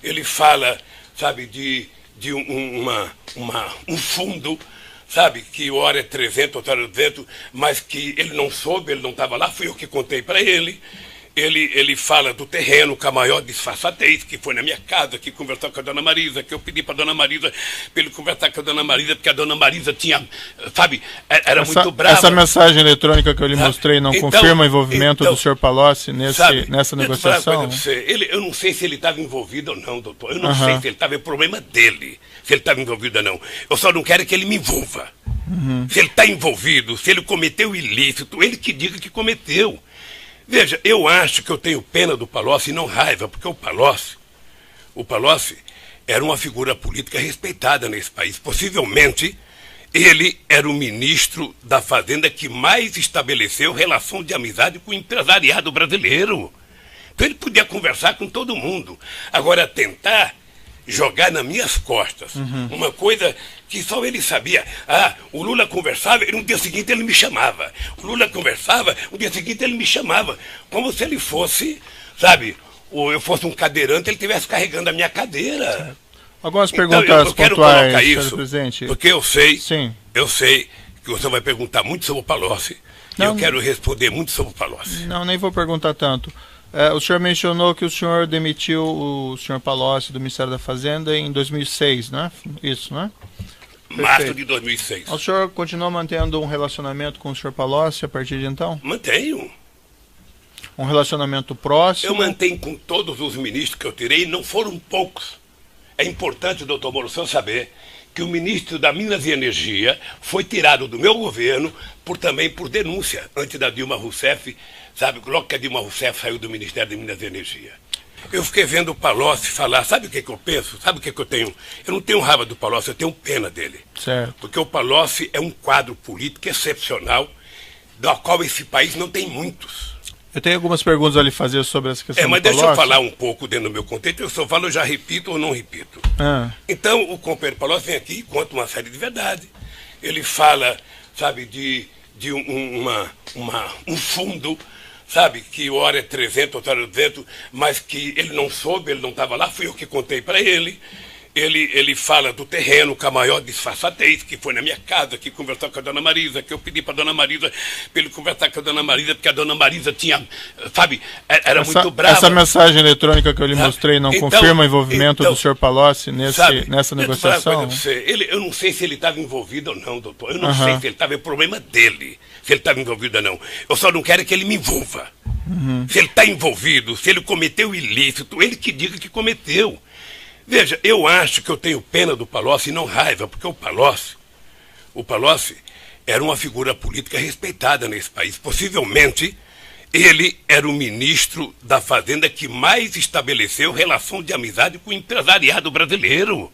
Ele fala, sabe, de um fundo, sabe, que hora é 300, outra hora é 200, mas que ele não soube, ele não estava lá, fui eu que contei para ele. Ele fala do terreno com a maior disfarçatez, que foi na minha casa, que conversou com a dona Marisa, que eu pedi para a dona Marisa, para ele conversar com a dona Marisa, porque a dona Marisa tinha, sabe, era muito brava. Essa mensagem eletrônica que eu lhe mostrei não confirma o envolvimento do senhor Palocci nessa negociação? Eu não sei se ele estava envolvido ou não, doutor. Eu não sei se ele estava, é problema dele, se ele estava envolvido ou não. Eu só não quero que ele me envolva. Se ele está envolvido, se ele cometeu ilícito, ele que diga que cometeu. Veja, eu acho que eu tenho pena do Palocci e não raiva, porque o Palocci era uma figura política respeitada nesse país. Possivelmente, ele era o ministro da Fazenda que mais estabeleceu relação de amizade com o empresariado brasileiro. Então ele podia conversar com todo mundo. Agora, tentar jogar nas minhas costas uma coisa que só ele sabia. O Lula conversava e no dia seguinte ele me chamava. O Lula conversava, no dia seguinte ele me chamava. Como se ele fosse, sabe, ou eu fosse um cadeirante, ele estivesse carregando a minha cadeira. Algumas Então, perguntas eu quero pontuais, colocar senhor isso, presidente. porque eu sei que você vai perguntar muito sobre o Palocci, e eu quero responder muito sobre o Palocci. Não, nem vou perguntar tanto. O senhor mencionou que o senhor demitiu o senhor Palocci do Ministério da Fazenda em 2006, né? Isso, né? Março de 2006. O senhor continuou mantendo um relacionamento com o senhor Palocci a partir de então? Mantenho. Um relacionamento próximo? Eu mantenho com todos os ministros que eu tirei, não foram poucos. É importante, doutor Moro, o senhor saber que o ministro da Minas e Energia foi tirado do meu governo também por denúncia, antes da Dilma Rousseff, sabe, logo que a Dilma Rousseff saiu do Ministério de Minas e Energia. Eu fiquei vendo o Palocci falar, sabe o que eu penso? Sabe o que eu tenho? Eu não tenho raiva do Palocci, eu tenho pena dele. Certo. Porque o Palocci é um quadro político excepcional, do qual esse país não tem muitos. Eu tenho algumas perguntas a lhe fazer sobre essa questão mas do deixa Palocci. eu falar um pouco dentro do meu contexto, eu só falo, eu já repito ou não repito. Então, o companheiro Palocci vem aqui e conta uma série de verdades. Ele fala, sabe, de um fundo, sabe, que hora é 300, outra hora é 200, mas que ele não soube, ele não estava lá, fui eu que contei para ele. Ele fala do terreno com a maior disfarçatez, que foi na minha casa, que conversou com a dona Marisa, que eu pedi para a dona Marisa, para ele conversar com a dona Marisa, porque a dona Marisa tinha, sabe, era muito brava. Essa mensagem eletrônica que eu lhe mostrei não confirma o envolvimento do senhor Palocci nessa negociação? Eu não sei se ele estava envolvido ou não, doutor. Eu não sei se ele estava, é o problema dele, se ele estava envolvido ou não. Eu só não quero que ele me envolva. Se ele está envolvido, se ele cometeu ilícito, ele que diga que cometeu. Veja, eu acho que eu tenho pena do Palocci e não raiva, porque o Palocci era uma figura política respeitada nesse país. Possivelmente, ele era o ministro da Fazenda que mais estabeleceu relação de amizade com o empresariado brasileiro.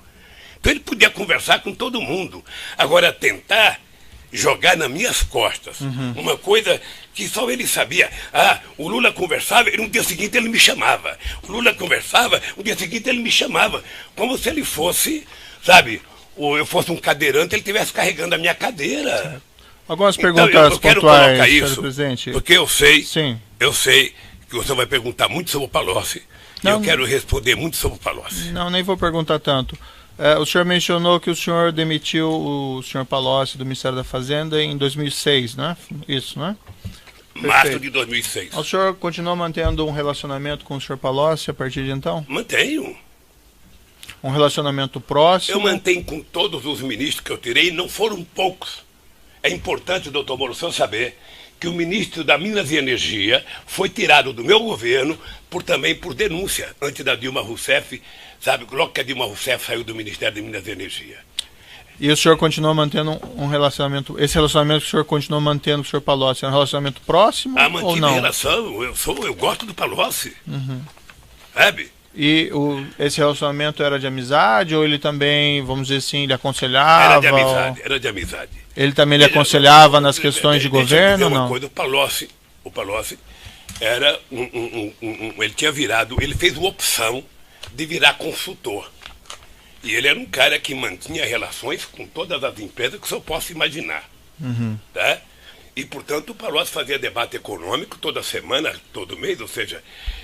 Então ele podia conversar com todo mundo. Agora, tentar jogar nas minhas costas uma coisa que só ele sabia. O Lula conversava e no dia seguinte ele me chamava. O Lula conversava, no dia seguinte ele me chamava. Como se ele fosse, sabe, ou eu fosse um cadeirante, ele estivesse carregando a minha cadeira. Algumas perguntas eu quero pontuais, colocar isso, presidente. porque eu sei que você vai perguntar muito sobre o Palocci. E eu quero responder muito sobre o Palocci. Não, nem vou perguntar tanto. O senhor mencionou que o senhor demitiu o senhor Palocci do Ministério da Fazenda em 2006, né? Isso, né? Março de 2006. O senhor continuou mantendo um relacionamento com o senhor Palocci a partir de então? Mantenho. Um relacionamento próximo? Eu mantenho com todos os ministros que eu tirei, não foram poucos. É importante, doutor Moro, saber que o ministro da Minas e Energia foi tirado do meu governo também por denúncia, antes da Dilma Rousseff, sabe, logo que a Dilma Rousseff saiu do Ministério de Minas e Energia. E o senhor continua mantendo um relacionamento, esse relacionamento que o senhor continua mantendo com o senhor Palocci, é um relacionamento próximo ou não? Relação, eu gosto do Palocci, sabe? E esse relacionamento era de amizade ou ele também, vamos dizer assim, lhe aconselhava? Era de amizade. Ele também lhe aconselhava nas questões de governo ou não? Coisa, o Palocci era ele fez uma opção de virar consultor. E ele era um cara que mantinha relações com todas as empresas que o senhor possa imaginar. Tá? E, portanto, o Palocci fazia debate econômico toda semana, todo mês, ou seja,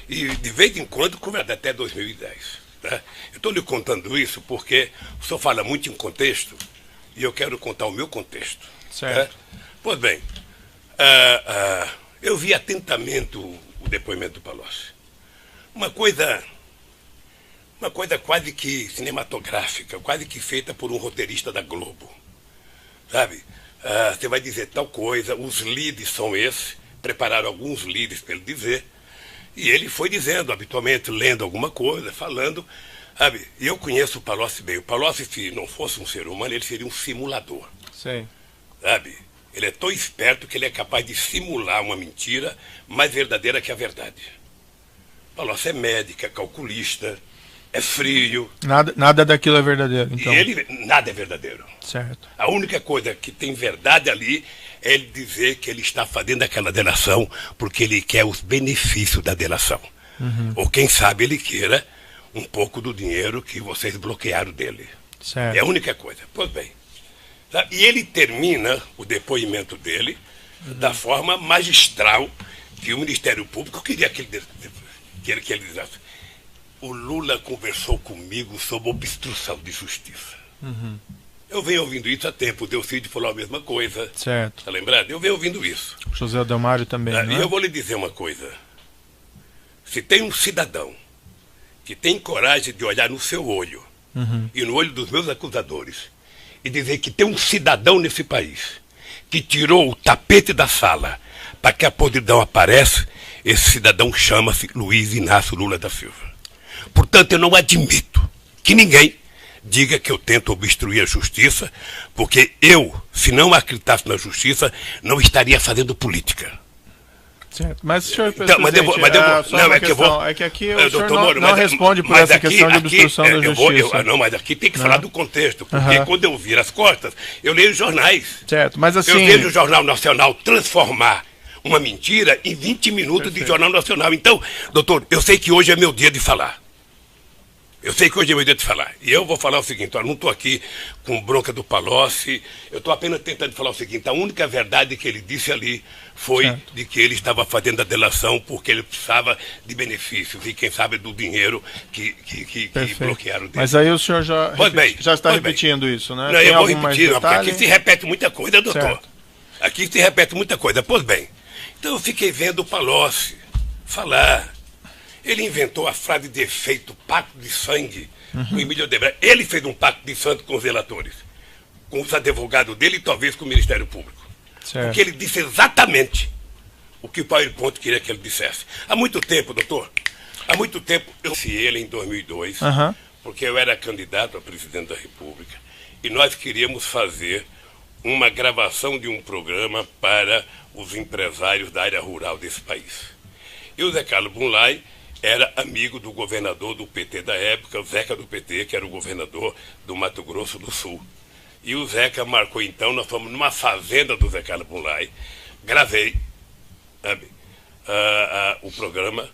e de vez em quando, até 2010. Tá? Eu estou lhe contando isso porque o senhor fala muito em contexto e eu quero contar o meu contexto. Certo. Tá? Pois bem, eu vi atentamente o depoimento do Palocci. Uma coisa quase que cinematográfica, quase que feita por um roteirista da Globo. Sabe? Você vai dizer tal coisa, os leads são esses, prepararam alguns leads para ele dizer, e ele foi dizendo, habitualmente, lendo alguma coisa, falando, sabe? E eu conheço o Palocci bem. O Palocci, se não fosse um ser humano, ele seria um simulador. Sim. Sabe? Ele é tão esperto que ele é capaz de simular uma mentira mais verdadeira que a verdade. O Palocci é médico, é calculista, é frio. Nada daquilo é verdadeiro, então. E nada é verdadeiro. Certo. A única coisa que tem verdade ali é ele dizer que ele está fazendo aquela delação porque ele quer os benefícios da delação. Ou quem sabe ele queira um pouco do dinheiro que vocês bloquearam dele. Certo. É a única coisa. Pois bem. Sabe? E ele termina o depoimento dele da forma magistral que o Ministério Público queria que ele dissesse. O Lula conversou comigo sobre obstrução de justiça. Eu venho ouvindo isso há tempo. O Delcídio falou a mesma coisa. Certo. Está lembrado? Eu venho ouvindo isso. José Adelmário também, E eu vou lhe dizer uma coisa. Se tem um cidadão que tem coragem de olhar no seu olho e no olho dos meus acusadores e dizer que tem um cidadão nesse país que tirou o tapete da sala para que a podridão apareça, esse cidadão chama-se Luiz Inácio Lula da Silva. Portanto, eu não admito que ninguém diga que eu tento obstruir a justiça, porque eu, se não acreditasse na justiça, não estaria fazendo política. Certo. Mas, senhor presidente, é que aqui o senhor não responde por essa questão de obstrução da justiça. Mas aqui tem que falar do contexto, porque quando eu viro as costas, eu leio jornais. Certo, mas assim... Eu vejo o Jornal Nacional transformar uma mentira em 20 minutos de Jornal Nacional. Então, doutor, eu sei que hoje é meu dia de falar. Eu sei que hoje é meu dia de falar. E eu vou falar o seguinte, eu não estou aqui com bronca do Palocci, eu estou apenas tentando falar o seguinte, a única verdade que ele disse ali foi certo. de que ele estava fazendo a delação porque ele precisava de benefícios e quem sabe do dinheiro que bloquearam dele. Mas aí o senhor já, já está pois bem. repetindo isso, né? Não, Tem eu vou algum mais repetir, não, porque detalhe? aqui se repete muita coisa, doutor. Certo. Aqui se repete muita coisa. Pois bem, então eu fiquei vendo o Palocci falar. Ele inventou a frase de efeito, pacto de sangue, com Emílio Odebrecht. Ele fez um pacto de sangue com os relatores, com os advogados dele e talvez com o Ministério Público. Certo. Porque ele disse exatamente o que o PowerPoint queria que ele dissesse. Há muito tempo, doutor, há muito tempo, eu conheci ele em 2002, porque eu era candidato a presidente da República, e nós queríamos fazer uma gravação de um programa para os empresários da área rural desse país. E o Zé Carlos Bunlai era amigo do governador do PT da época, o Zeca do PT, que era o governador do Mato Grosso do Sul. E o Zeca marcou então, nós fomos numa fazenda do Zé Carlos Bunlai, gravei, sabe, o programa,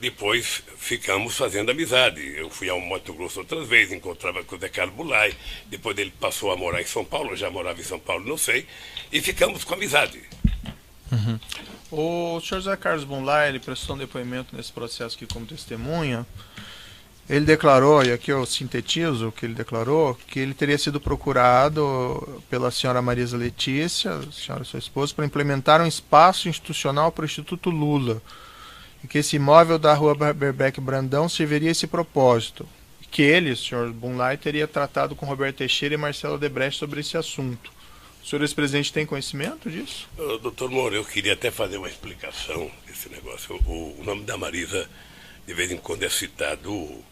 depois ficamos fazendo amizade. Eu fui ao Mato Grosso outras vezes, encontrava com o Zé Carlos Bunlai, depois ele passou a morar em São Paulo, eu já morava em São Paulo, não sei, e ficamos com amizade. O senhor Zé Carlos Bunlai, ele prestou um depoimento nesse processo aqui como testemunha. Ele declarou, e aqui eu sintetizo o que ele declarou, que ele teria sido procurado pela senhora Marisa Letícia, a senhora sua esposa, para implementar um espaço institucional para o Instituto Lula, e que esse imóvel da rua Berbeck Brandão serviria a esse propósito. E que ele, o senhor Bunlai, teria tratado com Roberto Teixeira e Marcelo Odebrecht sobre esse assunto. O senhor ex-presidente tem conhecimento disso? Doutor Moura, eu queria até fazer uma explicação desse negócio. O nome da Marisa, de vez em quando, é citado,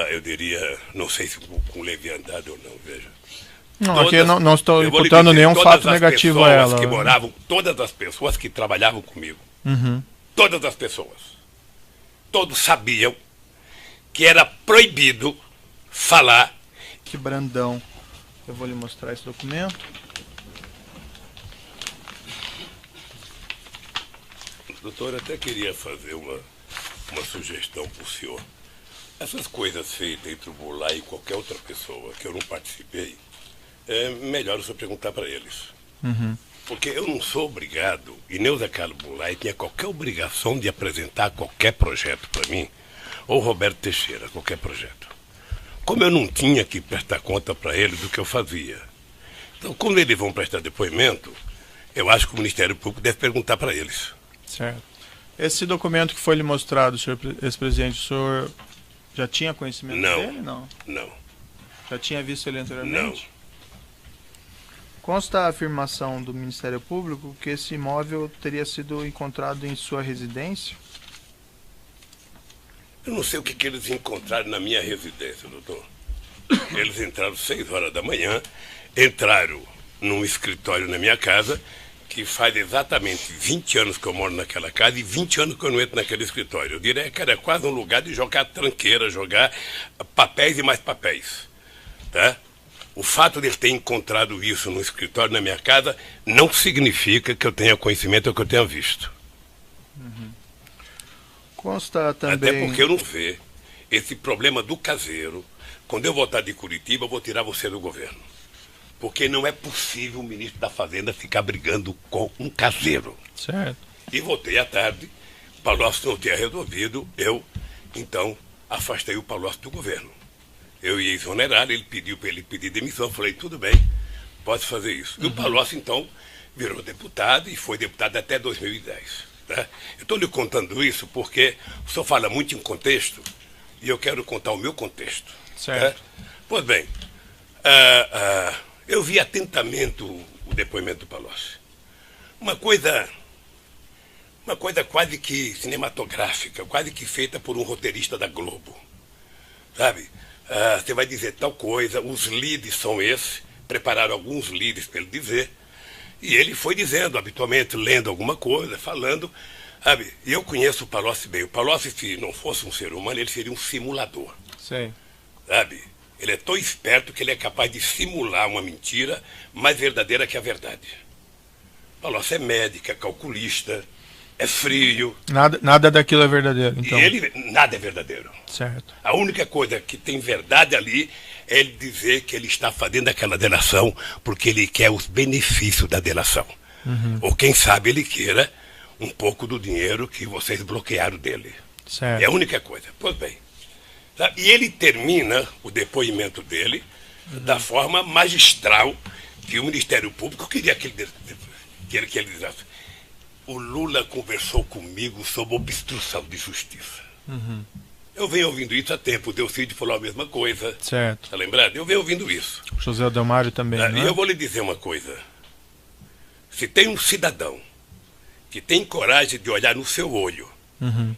eu diria, não sei se com leviandade ou não, veja. Não, aqui eu não estou imputando nenhum fato negativo a ela. Todas as pessoas que trabalhavam comigo, todas as pessoas, todos sabiam que era proibido falar. Que Brandão. Eu vou lhe mostrar esse documento. Doutor, eu até queria fazer uma sugestão para o senhor. Essas coisas feitas entre o Bunlai e qualquer outra pessoa que eu não participei, é melhor o senhor perguntar para eles. Porque eu não sou obrigado, e nem o Zé Carlos Bunlai tinha qualquer obrigação de apresentar qualquer projeto para mim, ou Roberto Teixeira, qualquer projeto. Como eu não tinha que prestar conta para eles do que eu fazia. Então, quando eles vão prestar depoimento, eu acho que o Ministério Público deve perguntar para eles. Certo. Esse documento que foi lhe mostrado, senhor ex-presidente, o senhor já tinha conhecimento dele? Não. Não. Já tinha visto ele anteriormente? Não. Consta a afirmação do Ministério Público que esse imóvel teria sido encontrado em sua residência? Eu não sei o que eles encontraram na minha residência, doutor. Eles entraram 6 horas da manhã, entraram num escritório na minha casa, que faz exatamente 20 anos que eu moro naquela casa e 20 anos que eu não entro naquele escritório. Eu diria que era quase um lugar de jogar tranqueira, jogar papéis e mais papéis. Tá? O fato de eles terem encontrado isso no escritório na minha casa não significa que eu tenha conhecimento ou que eu tenha visto. Consta também... Até porque eu não vejo esse problema do caseiro. Quando eu voltar de Curitiba, eu vou tirar você do governo. Porque não é possível o ministro da Fazenda ficar brigando com um caseiro. Certo. E voltei à tarde, o Palocci não tinha resolvido, eu, então, afastei o Palocci do governo. Eu ia exonerar, ele pediu para ele pedir demissão, eu falei, tudo bem, pode fazer isso. E o Palocci, então, virou deputado e foi deputado até 2010. Tá? Eu estou lhe contando isso porque o senhor fala muito em contexto e eu quero contar o meu contexto. Certo. Tá? Pois bem, eu vi atentamente o depoimento do Palocci. Uma coisa quase que cinematográfica, quase que feita por um roteirista da Globo. Sabe? Você vai dizer tal coisa, os leads são esses, prepararam alguns leads para ele dizer, e ele foi dizendo, habitualmente, lendo alguma coisa, falando, sabe? E eu conheço o Palocci bem. O Palocci, se não fosse um ser humano, ele seria um simulador. Sim. Sabe? Ele é tão esperto que ele é capaz de simular uma mentira mais verdadeira que a verdade. Palocci é médico, é calculista, é frio. Nada daquilo é verdadeiro, então. E nada é verdadeiro. Certo. A única coisa que tem verdade ali é ele dizer que ele está fazendo aquela delação porque ele quer os benefícios da delação. Ou quem sabe ele queira um pouco do dinheiro que vocês bloquearam dele. Certo. É a única coisa. Pois bem. Tá? E ele termina o depoimento dele da forma magistral que o Ministério Público queria que ele dissesse. O Lula conversou comigo sobre obstrução de justiça. Eu venho ouvindo isso há tempo. O Delcídio falou a mesma coisa. Certo. Está lembrado? Eu venho ouvindo isso. José Adelmário também, E não é? eu vou lhe dizer uma coisa. Se tem um cidadão que tem coragem de olhar no seu olho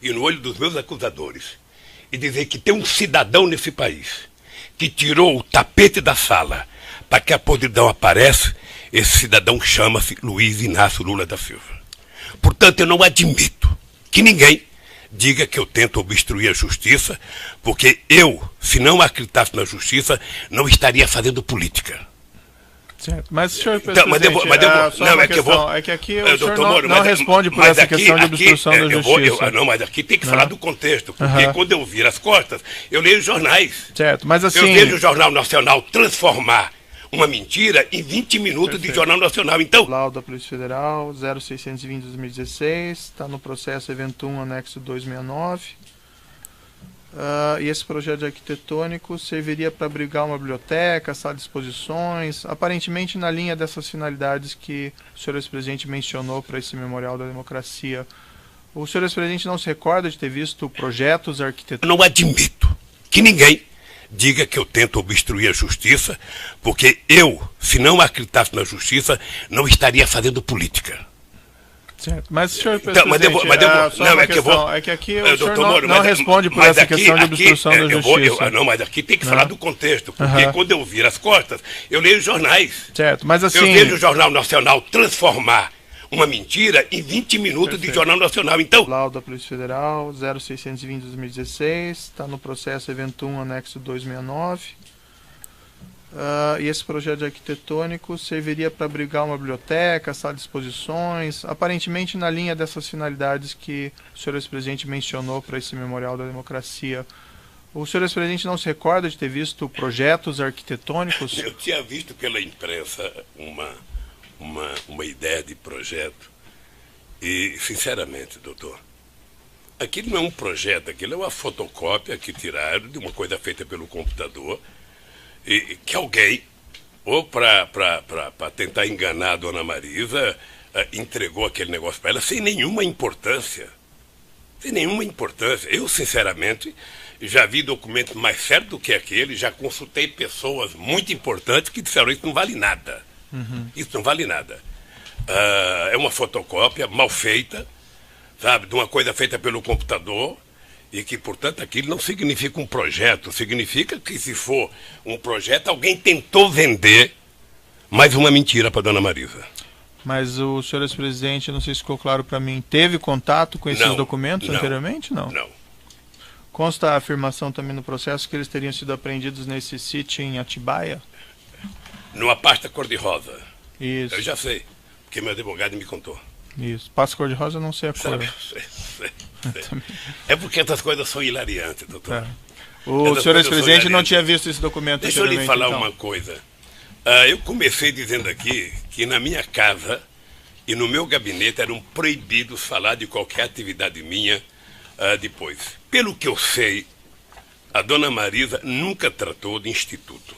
e no olho dos meus acusadores e dizer que tem um cidadão nesse país que tirou o tapete da sala para que a podridão apareça, esse cidadão chama-se Luiz Inácio Lula da Silva. Portanto, eu não admito que ninguém diga que eu tento obstruir a justiça, porque eu, se não acreditasse na justiça, não estaria fazendo política. Certo. Mas, senhor Então, presidente, é que aqui o senhor não responde por essa questão de obstrução da justiça. Mas aqui tem que falar do contexto, porque quando eu viro as costas, eu leio jornais. Certo, mas assim... Eu vejo o Jornal Nacional transformar uma mentira em 20 minutos de Jornal Nacional. Então, laudo da Polícia Federal, 0620 de 2016, está no processo evento 1, anexo 269. E esse projeto arquitetônico serviria para abrigar uma biblioteca, sala de exposições, aparentemente na linha dessas finalidades que o senhor ex-presidente mencionou para esse Memorial da Democracia. O senhor ex-presidente não se recorda de ter visto projetos arquitetônicos? não admito que ninguém diga que eu tento obstruir a justiça, porque eu, se não acreditasse na justiça, não estaria fazendo política. Certo. Mas, senhor Então, presidente, é que aqui o senhor não responde por essa questão de obstrução da justiça. Mas aqui tem que falar do contexto, porque quando eu viro as costas, eu leio jornais. Certo, mas assim... Eu vejo o Jornal Nacional transformar uma mentira em 20 minutos de Jornal Nacional. Então, laudo da Polícia Federal, 0620 de 2016, está no processo evento 1, anexo 269. E esse projeto arquitetônico serviria para abrigar uma biblioteca, sala de exposições, aparentemente na linha dessas finalidades que o senhor ex-presidente mencionou para esse Memorial da Democracia. O senhor ex-presidente não se recorda de ter visto projetos arquitetônicos? eu tinha visto pela imprensa uma ideia de projeto e, sinceramente, doutor, aquilo não é um projeto, aquilo é uma fotocópia que tiraram de uma coisa feita pelo computador e que alguém, ou para tentar enganar a dona Marisa, entregou aquele negócio para ela sem nenhuma importância. Sem nenhuma importância. Eu, sinceramente, já vi documentos mais sérios do que aquele, já consultei pessoas muito importantes que disseram isso não vale nada. Isso não vale nada. É uma fotocópia mal feita, sabe, de uma coisa feita pelo computador, e que, portanto, aquilo não significa um projeto, significa que, se for um projeto, alguém tentou vender mais uma mentira para a dona Marisa. Mas o senhor ex-presidente, não sei se ficou claro para mim, teve contato com esses documentos anteriormente? Não. Consta a afirmação também no processo que eles teriam sido apreendidos nesse sítio em Atibaia? Numa pasta cor-de-rosa. Isso. Eu já sei, porque meu advogado me contou. Isso. Pasta cor-de-rosa, não sei a cor. Sei. É porque essas coisas são hilariantes, doutor. O senhor ex-presidente não tinha visto esse documento anteriormente? Deixa eu lhe falar uma coisa. Eu comecei dizendo aqui que na minha casa e no meu gabinete eram proibidos falar de qualquer atividade minha depois. Pelo que eu sei, a dona Marisa nunca tratou de instituto.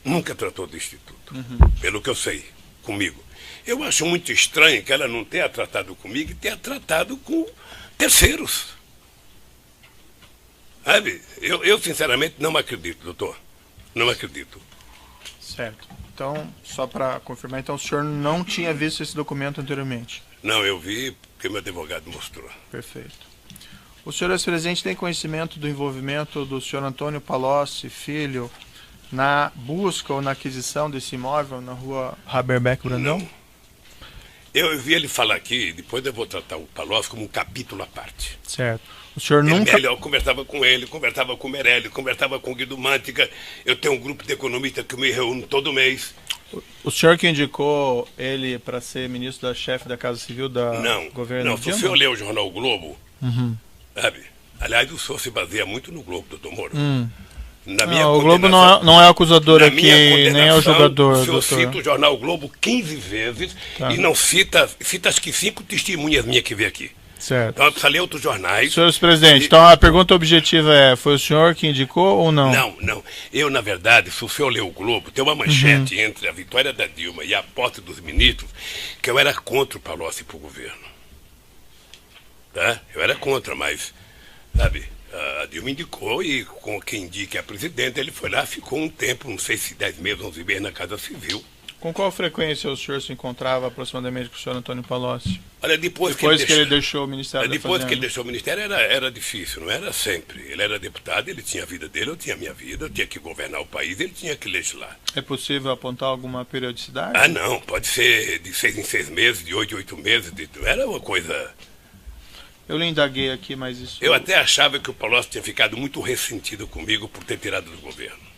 Nunca tratou de instituto. Pelo que eu sei, comigo. Eu acho muito estranho que ela não tenha tratado comigo e tenha tratado com terceiros. Sabe? Eu sinceramente não acredito, doutor. Não acredito. Certo. Então, só para confirmar, então o senhor não tinha visto esse documento anteriormente? Não, eu vi porque meu advogado mostrou. Perfeito. O senhor ex-presidente tem conhecimento do envolvimento do senhor Antônio Palocci, filho, na busca ou na aquisição desse imóvel na rua Haberbeck Brandão? Não. Eu vi ele falar aqui, depois eu vou tratar o Palocci como um capítulo à parte. Certo. O senhor nunca... Eu conversava com ele, conversava com o Meirelles, conversava com o Guido Mantega. Eu tenho um grupo de economistas que me reúno todo mês. O senhor que indicou ele para ser ministro da chefe da Casa Civil da governo Não, se o senhor lê o jornal o Globo, sabe? Aliás, o senhor se baseia muito no Globo, doutor Moro. Na minha o Globo não é acusador aqui, nem é o jogador. O senhor cita o jornal o Globo 15 vezes e não cita acho que 5 testemunhas minhas que veio aqui. Certo. Então precisa ler outros jornais. Senhor presidente, então a pergunta objetiva é, foi o senhor que indicou ou não? Não. Eu, na verdade, se o senhor ler o Globo, tem uma manchete entre a vitória da Dilma e a posse dos ministros, que eu era contra o Palocci para o governo. Tá? Eu era contra, mas, sabe, a Dilma indicou e com quem indica a presidente, ele foi lá, ficou um tempo, não sei se 10 meses, 11 meses na Casa Civil. Com qual frequência o senhor se encontrava aproximadamente com o senhor Antônio Palocci? Olha, depois que ele deixou o Ministério da Fazenda. Depois que ele deixou o Ministério era difícil, não era sempre. Ele era deputado, ele tinha a vida dele, eu tinha a minha vida, eu tinha que governar o país, ele tinha que legislar. É possível apontar alguma periodicidade? Ah, não, pode ser de 6 em 6 meses, de 8 em 8 meses, era uma coisa... Eu lhe indaguei aqui, mas isso... Eu até achava que o Palocci tinha ficado muito ressentido comigo por ter tirado do governo.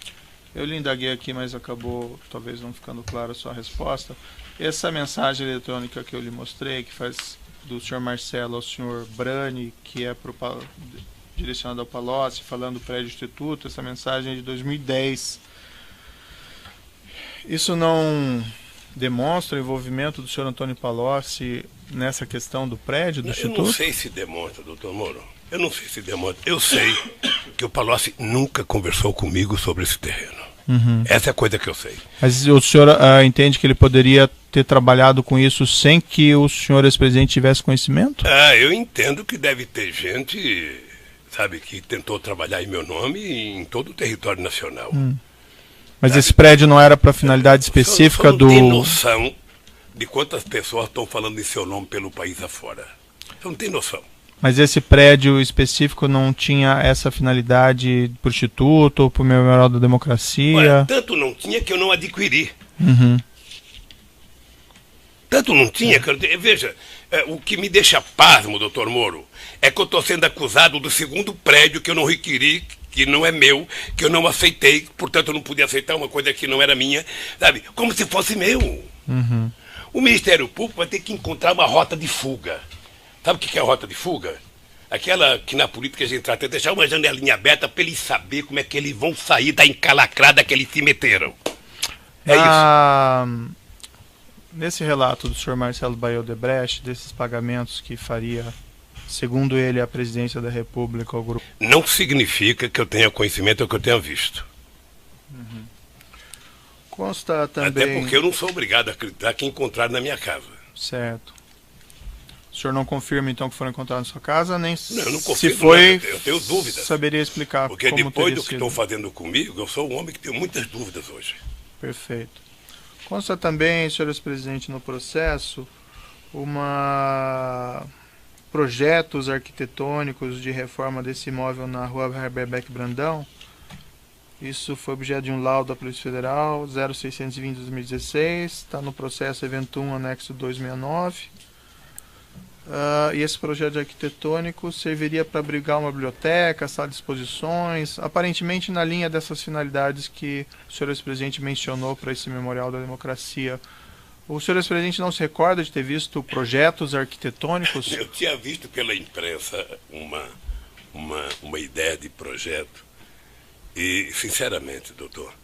Eu lhe indaguei aqui, mas acabou talvez não ficando clara a sua resposta. Essa mensagem eletrônica que eu lhe mostrei, que faz do senhor Marcelo ao senhor Brani, que é direcionada ao Palocci, falando do prédio instituto, essa mensagem é de 2010. Isso não demonstra o envolvimento do senhor Antônio Palocci nessa questão do prédio do instituto? Eu não sei se demonstra, doutor Moro. Eu não sei se demonstra. Eu sei que o Palocci nunca conversou comigo sobre esse terreno. Essa é a coisa que eu sei. Mas o senhor entende que ele poderia ter trabalhado com isso sem que o senhor ex-presidente tivesse conhecimento? Eu entendo que deve ter gente, sabe, que tentou trabalhar em meu nome em todo o território nacional. Mas esse prédio não era para finalidade específica do... Você não tem noção de quantas pessoas estão falando em seu nome pelo país afora. Você não tem noção. Mas esse prédio específico não tinha essa finalidade para o Instituto ou para o Memorial da Democracia? Olha, tanto não tinha que eu não adquiri. Tanto não tinha que eu... Veja, o que me deixa pasmo, doutor Moro, é que eu estou sendo acusado do segundo prédio que eu não requeri, que não é meu, que eu não aceitei, portanto eu não podia aceitar uma coisa que não era minha, sabe? Como se fosse meu. O Ministério Público vai ter que encontrar uma rota de fuga. Sabe o que é a rota de fuga? Aquela que na política a gente trata de deixar uma janelinha aberta para eles saberem como é que eles vão sair da encalacrada que eles se meteram. É isso. Nesse relato do senhor Marcelo Baio Odebrecht, desses pagamentos que faria, segundo ele, a presidência da República ao grupo... Não significa que eu tenha conhecimento ou que eu tenha visto. Consta também... Até porque eu não sou obrigado a acreditar que encontraram na minha casa. Certo. O senhor não confirma, então, que foram encontrados na sua casa, nem não, eu não confirmo, se foi, eu tenho dúvidas. Saberia explicar porque como depois do que sido. estão fazendo comigo, eu sou um homem que tem muitas dúvidas hoje. Perfeito. Consta também, senhores presidente, no processo, projetos arquitetônicos de reforma desse imóvel na rua Herberbeck Brandão. Isso foi objeto de um laudo da Polícia Federal, 0620 de 2016, está no processo evento 1, anexo 269. E esse projeto arquitetônico serviria para abrigar uma biblioteca, sala de exposições, aparentemente na linha dessas finalidades que o senhor ex-presidente mencionou para esse Memorial da Democracia. O senhor ex-presidente não se recorda de ter visto projetos arquitetônicos? Eu tinha visto pela imprensa uma ideia de projeto e, sinceramente, doutor,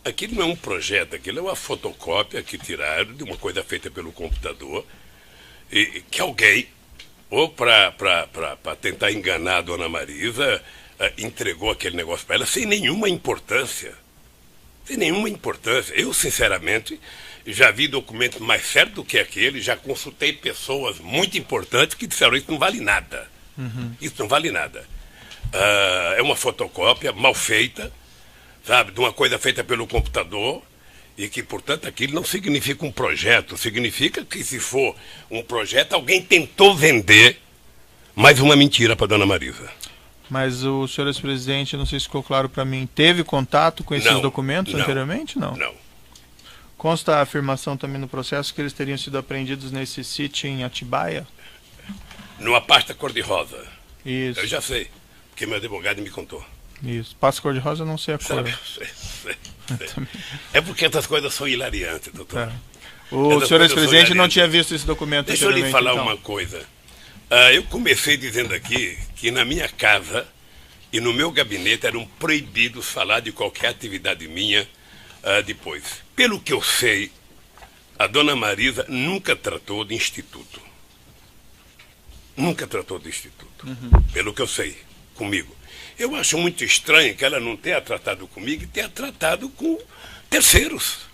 aquilo não é um projeto, aquilo é uma fotocópia que tiraram de uma coisa feita pelo computador e que alguém, ou para tentar enganar a dona Marisa, entregou aquele negócio para ela sem nenhuma importância. Sem nenhuma importância. Eu, sinceramente, já vi documentos mais sérios do que aquele, já consultei pessoas muito importantes que disseram isso não vale nada. Isso não vale nada. É uma fotocópia mal feita, sabe, de uma coisa feita pelo computador, e que, portanto, aquilo não significa um projeto, significa que, se for um projeto, alguém tentou vender mais uma mentira para dona Marisa. Mas o senhor ex-presidente, não sei se ficou claro para mim, teve contato com esses documentos anteriormente? Não. Consta a afirmação também no processo que eles teriam sido apreendidos nesse sítio em Atibaia? Numa pasta cor-de-rosa. Isso. Eu já sei, porque meu advogado me contou. Isso. Pasta cor-de-rosa, não sei a cor. Sei. É porque essas coisas são hilariantes, doutor. Tá. O senhor ex-presidente não tinha visto esse documento Deixa eu lhe anteriormente, falar então. uma coisa. Eu comecei dizendo aqui que na minha casa e no meu gabinete eram proibidos falar de qualquer atividade minha depois. Pelo que eu sei, a dona Marisa nunca tratou de instituto. Nunca tratou de instituto. Pelo que eu sei, comigo. Eu acho muito estranho que ela não tenha tratado comigo e tenha tratado com terceiros.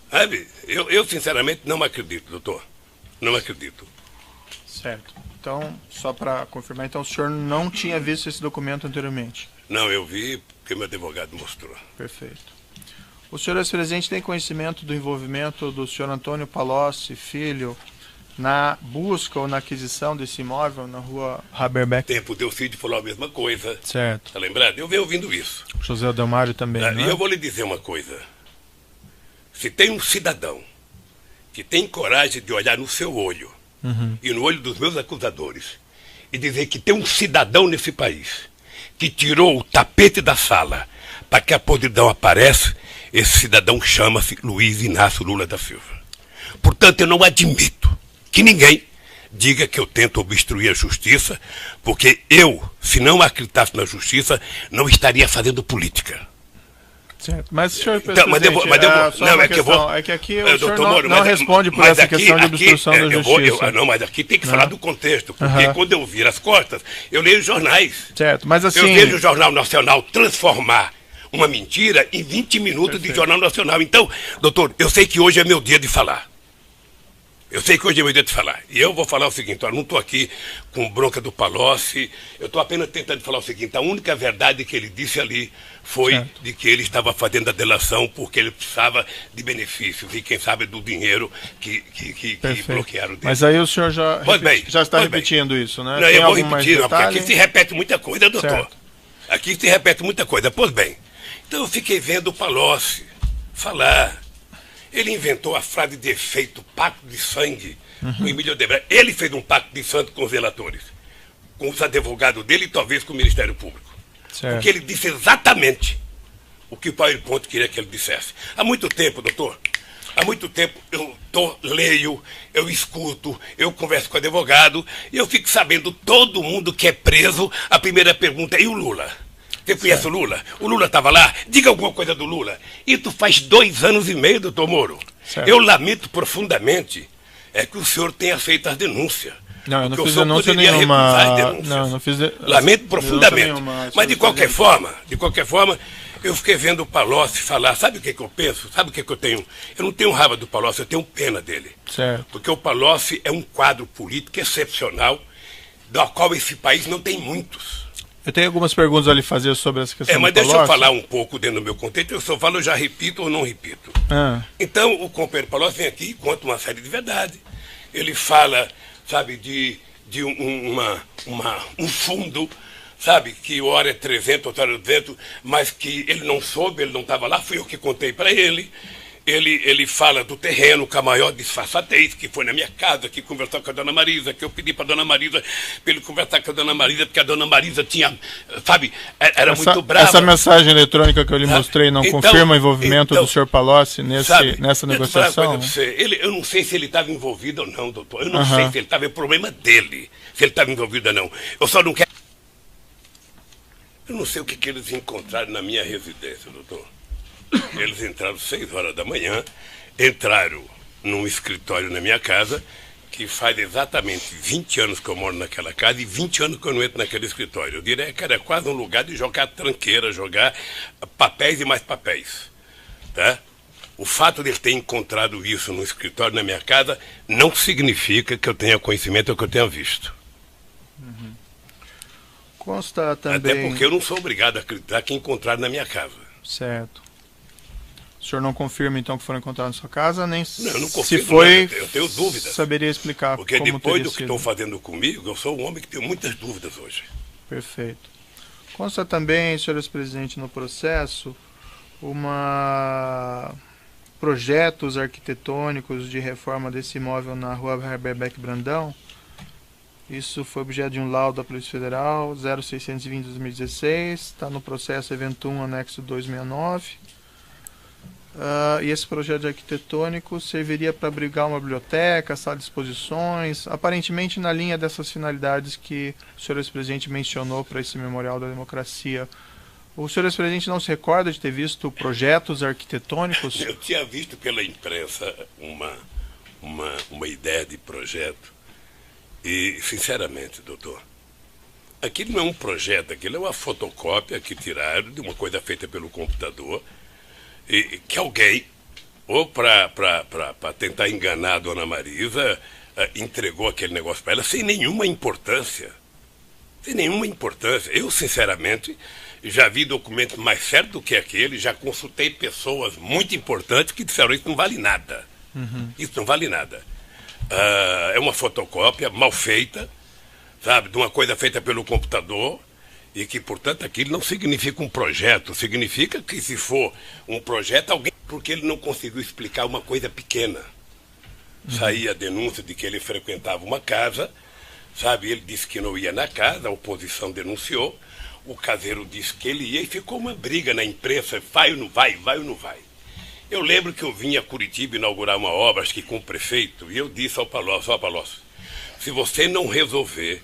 Sabe? Eu sinceramente não acredito, doutor. Não acredito. Certo. Então, só para confirmar, então o senhor não tinha visto esse documento anteriormente? Não, eu vi porque meu advogado mostrou. Perfeito. O senhor ex-presidente tem conhecimento do envolvimento do senhor Antônio Palocci, filho, na busca ou na aquisição desse imóvel na rua Haberbeck? Tempo Delcídio falou a mesma coisa. Certo. Tá lembrado? Eu venho ouvindo isso. José Adelmário também, E não é? eu vou lhe dizer uma coisa. Se tem um cidadão que tem coragem de olhar no seu olho e no olho dos meus acusadores e dizer que tem um cidadão nesse país que tirou o tapete da sala para que a podridão apareça, esse cidadão chama-se Luiz Inácio Lula da Silva. Portanto, eu não admito que ninguém diga que eu tento obstruir a justiça, porque eu, se não acreditasse na justiça, não estaria fazendo política. Certo. Mas, senhor Então, mas eu vou- só não, uma é que eu questão, vou- é que aqui o Doutor senhor não, Moro, não mas- responde por mas essa aqui- questão de aqui, obstrução da justiça. não, mas aqui tem que Não. falar do contexto, porque Aham. quando eu viro as costas, eu leio jornais. Certo, mas assim... Eu vejo o Jornal Nacional transformar uma mentira em 20 minutos de Jornal Nacional. Então, doutor, eu sei que hoje é meu dia de falar. Eu sei que hoje é meu dia de falar. E eu vou falar o seguinte, eu não estou aqui com bronca do Palocci, eu estou apenas tentando falar o seguinte, a única verdade que ele disse ali foi Certo. de que ele estava fazendo a delação porque ele precisava de benefícios e, quem sabe, do dinheiro que Perfeito. bloquearam dele. Mas aí o senhor já, Pois bem, já está pois bem. repetindo isso, né? Não, Tem eu vou algum mais repetir, não, porque detalhe? aqui se repete muita coisa, doutor. Certo. Aqui se repete muita coisa. Pois bem, então eu fiquei vendo o Palocci falar. Ele inventou a frase de efeito, pacto de sangue, com Emílio Odebrecht. Ele fez um pacto de sangue com os relatores, com os advogados dele e talvez com o Ministério Público. Certo. Porque ele disse exatamente o que o PowerPoint queria que ele dissesse. Há muito tempo, doutor, há muito tempo eu leio, eu escuto, eu converso com o advogado e eu fico sabendo todo mundo que é preso. A primeira pergunta é: e o Lula? Você conhece o Lula? O Lula estava lá? Diga alguma coisa do Lula. Isso faz 2 anos e meio, doutor Moro. Certo. Eu lamento profundamente que o senhor tenha feito as denúncias. Não, eu não Porque o fiz senhor denúncia poderia recusar as nenhuma. denúncias. Não, eu não fiz. Lamento profundamente. nenhuma, Mas de senhor qualquer presidente. forma, eu fiquei vendo o Palocci falar. Sabe o que eu penso? Sabe o que eu tenho? Eu não tenho raiva do Palocci, eu tenho pena dele. Certo. Porque o Palocci é um quadro político excepcional, do qual esse país não tem muitos. Eu tenho algumas perguntas a lhe fazer sobre essa questão Mas do deixa eu Palocci. falar um pouco dentro do meu contexto. Eu só falo, eu já repito ou não repito. Ah, Então, o companheiro Palocci vem aqui e conta uma série de verdades. Ele fala, sabe, de um fundo, sabe, que hora é 300, outra hora é 200, mas que ele não soube, ele não estava lá, fui eu que contei para ele. Ele fala do terreno com a maior disfarçatez, que foi na minha casa, que conversou com a dona Marisa, que eu pedi para a dona Marisa, para ele conversar com a dona Marisa, porque a dona Marisa tinha, sabe, era muito brava. Essa mensagem eletrônica que eu lhe mostrei não Então, confirma o envolvimento então, do senhor Palocci Sabe, nessa deixa eu falar uma coisa negociação? pra você. Eu não sei se ele estava envolvido ou não, doutor. Eu não Aham. sei se ele estava, é o problema dele, se ele estava envolvido ou não. Eu só não quero... Eu não sei o que eles encontraram na minha residência, doutor. Eles entraram 6 horas da manhã, entraram num escritório na minha casa, que faz exatamente 20 anos que eu moro naquela casa e 20 anos que eu não entro naquele escritório. Eu diria que era quase um lugar de jogar tranqueira, jogar papéis e mais papéis. Tá? O fato de ele ter encontrado isso no escritório na minha casa não significa que eu tenha conhecimento ou que eu tenha visto. Consta também... Até porque eu não sou obrigado a acreditar que encontraram na minha casa. Certo. O senhor não confirma, então, que foram encontrados na sua casa, nem Não, eu não se confirmo foi, nada, eu tenho dúvidas. saberia explicar Porque como depois teria do que sido. estão fazendo comigo, eu sou um homem que tem muitas dúvidas hoje. Perfeito. Consta também, senhor ex-presidente, no processo, projetos arquitetônicos de reforma desse imóvel na rua Haberbeck Brandão, Isso foi objeto de um laudo da Polícia Federal 0620 de 2016, está no processo evento 1, anexo 269. E esse projeto arquitetônico serviria para abrigar uma biblioteca, sala de exposições, aparentemente na linha dessas finalidades que o senhor ex-presidente mencionou para esse Memorial da Democracia. O senhor ex-presidente não se recorda de ter visto projetos arquitetônicos? Eu tinha visto pela imprensa uma ideia de projeto e, sinceramente, doutor, aquilo não é um projeto, aquilo é uma fotocópia que tiraram de uma coisa feita pelo computador e que alguém, ou para tentar enganar a dona Marisa, entregou aquele negócio para ela sem nenhuma importância. Sem nenhuma importância. Eu, sinceramente, já vi documentos mais sérios do que aquele, já consultei pessoas muito importantes que disseram isso não vale nada. Isso não vale nada. É uma fotocópia mal feita, sabe, de uma coisa feita pelo computador e que, portanto, aquilo não significa um projeto, significa que se for um projeto, alguém, porque ele não conseguiu explicar uma coisa pequena. Saía a denúncia de que ele frequentava uma casa, sabe, ele disse que não ia na casa, a oposição denunciou, o caseiro disse que ele ia e ficou uma briga na imprensa, vai ou não vai, vai ou não vai. Eu lembro que eu vim a Curitiba inaugurar uma obra, acho que com o prefeito, e eu disse ao Palocci, Palocci, se você não resolver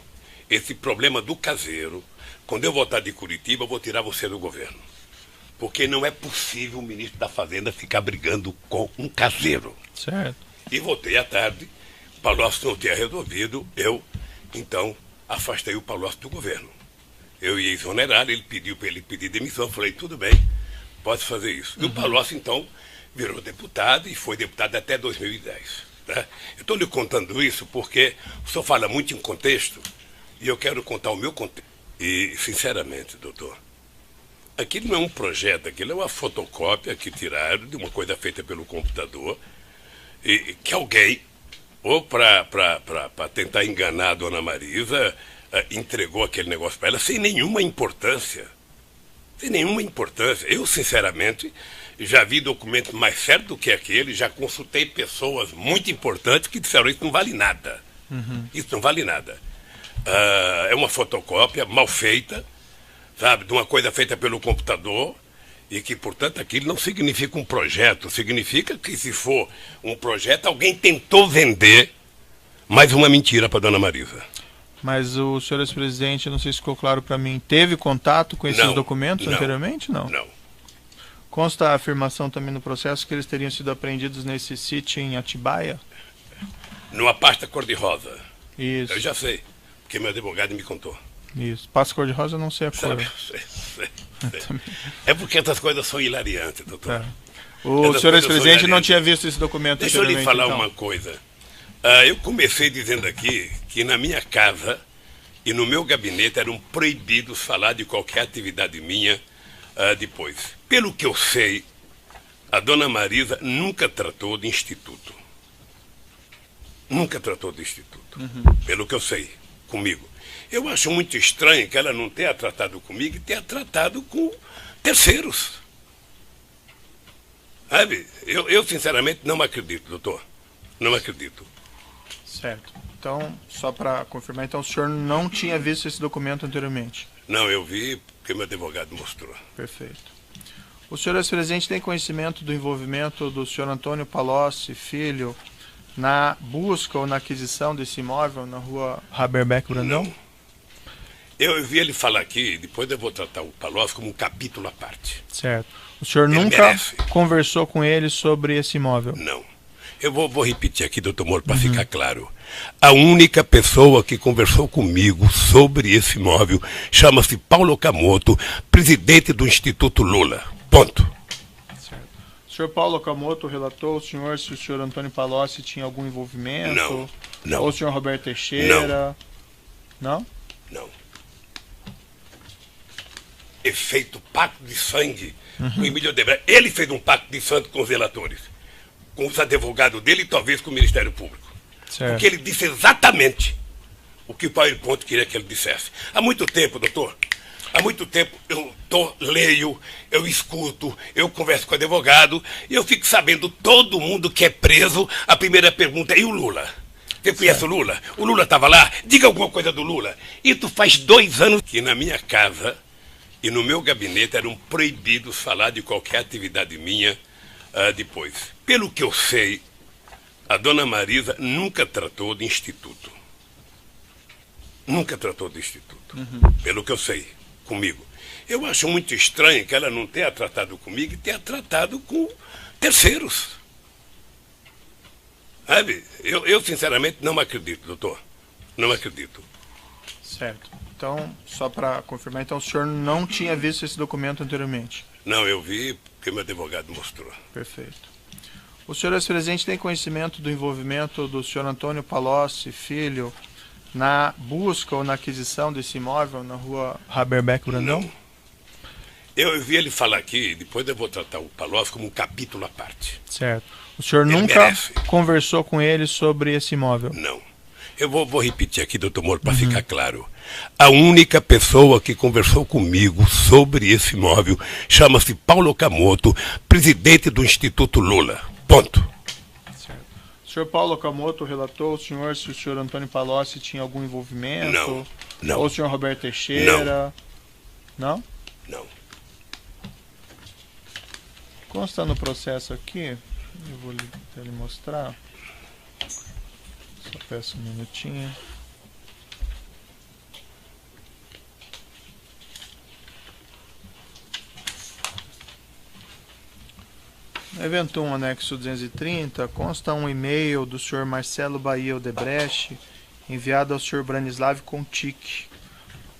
esse problema do caseiro, quando eu voltar de Curitiba, eu vou tirar você do governo. Porque não é possível o ministro da Fazenda ficar brigando com um caseiro. Certo. E voltei à tarde, o Palocci não tinha resolvido, eu, então, afastei o Palocci do governo. Eu ia exonerar, ele pediu para ele pedir demissão, eu falei, tudo bem, pode fazer isso. E o Palocci, então, virou deputado e foi deputado até 2010. Né? Eu estou lhe contando isso porque o senhor fala muito em contexto e eu quero contar o meu contexto. E, sinceramente, doutor, aquilo não é um projeto, aquilo é uma fotocópia que tiraram de uma coisa feita pelo computador e que alguém, ou para tentar enganar a dona Marisa, entregou aquele negócio para ela sem nenhuma importância. Sem nenhuma importância. Eu, sinceramente, já vi documentos mais sérios do que aquele, já consultei pessoas muito importantes que disseram isso não vale nada. Isso não vale nada. É uma fotocópia mal feita, sabe, de uma coisa feita pelo computador e que, portanto, aquilo não significa um projeto, significa que se for um projeto, alguém tentou vender mais uma mentira para dona Marisa. Mas o senhor ex-presidente, não sei se ficou claro para mim, teve contato com esses documentos anteriormente? Não. Consta a afirmação também no processo que eles teriam sido apreendidos nesse sítio em Atibaia? Numa pasta cor-de-rosa. Isso. Eu já sei, porque meu advogado me contou. Isso. Pasta cor-de-rosa eu não sei a cor. Sei. É porque essas coisas são hilariantes, doutor. Tá. O senhor ex-presidente não tinha visto esse documento anteriormente? Deixa eu lhe falar então. uma coisa. Eu comecei dizendo aqui que na minha casa e no meu gabinete eram proibidos falar de qualquer atividade minha depois. Pelo que eu sei, a dona Marisa nunca tratou de instituto. Nunca tratou de instituto. Pelo que eu sei, comigo. Eu acho muito estranho que ela não tenha tratado comigo e tenha tratado com terceiros. Sabe? Eu sinceramente não acredito, doutor. Não acredito. Certo. Então, só para confirmar, então o senhor não tinha visto esse documento anteriormente? Não, eu vi porque meu advogado mostrou. Perfeito. O senhor ex-presidente tem conhecimento do envolvimento do senhor Antônio Palocci, filho, na busca ou na aquisição desse imóvel na rua Haberbeck Brandão? Não. Eu vi ele falar aqui, depois eu vou tratar o Palocci como um capítulo à parte. Certo. O senhor Ele nunca merece. conversou com ele sobre esse imóvel? Não. Eu vou repetir aqui, doutor Moro, para ficar claro. A única pessoa que conversou comigo sobre esse imóvel chama-se Paulo Okamoto, presidente do Instituto Lula. Ponto. Certo. O senhor Paulo Okamoto relatou ao senhor se o senhor Antônio Palocci tinha algum envolvimento? Não. Ou o senhor Roberto Teixeira? Não? Não. Efeito pacto de sangue com o Emílio Odebrecht. Ele fez um pacto de sangue com os relatores, com os advogados dele e talvez com o Ministério Público. Certo. Porque ele disse exatamente o que o PowerPoint queria que ele dissesse. Há muito tempo, doutor, há muito tempo eu leio, eu escuto, eu converso com o advogado e eu fico sabendo, todo mundo que é preso, a primeira pergunta é: e o Lula? Você conhece o Lula? O Lula estava lá? Diga alguma coisa do Lula. Isso faz 2 anos que na minha casa e no meu gabinete eram proibidos falar de qualquer atividade minha depois. Pelo que eu sei, a dona Marisa nunca tratou de instituto. Nunca tratou de instituto. Pelo que eu sei, comigo. Eu acho muito estranho que ela não tenha tratado comigo e tenha tratado com terceiros. Sabe? Eu sinceramente não acredito, doutor. Não acredito. Certo. Então, só para confirmar, então o senhor não tinha visto esse documento anteriormente? Não, eu vi porque meu advogado mostrou. Perfeito. O senhor, ex-presidente, tem conhecimento do envolvimento do senhor Antônio Palocci, filho, na busca ou na aquisição desse imóvel na rua Haberbeck Brandão? Não. Eu vi ele falar aqui, depois eu vou tratar o Palocci como um capítulo à parte. Certo. O senhor Ele nunca merece. conversou com ele sobre esse imóvel? Não. Eu vou repetir aqui, doutor Moro, para ficar claro. A única pessoa que conversou comigo sobre esse imóvel chama-se Paulo Okamoto, presidente do Instituto Lula. Ponto. Certo. O senhor Paulo Okamoto relatou ao senhor se o senhor Antônio Palocci tinha algum envolvimento? Não, não. Ou o senhor Roberto Teixeira? Não? Não. Consta no processo aqui, eu vou lhe mostrar. Só peço um minutinho. No evento 1, anexo 230, consta um e-mail do senhor Marcelo Bahia Odebrecht, enviado ao senhor Branislav Contic,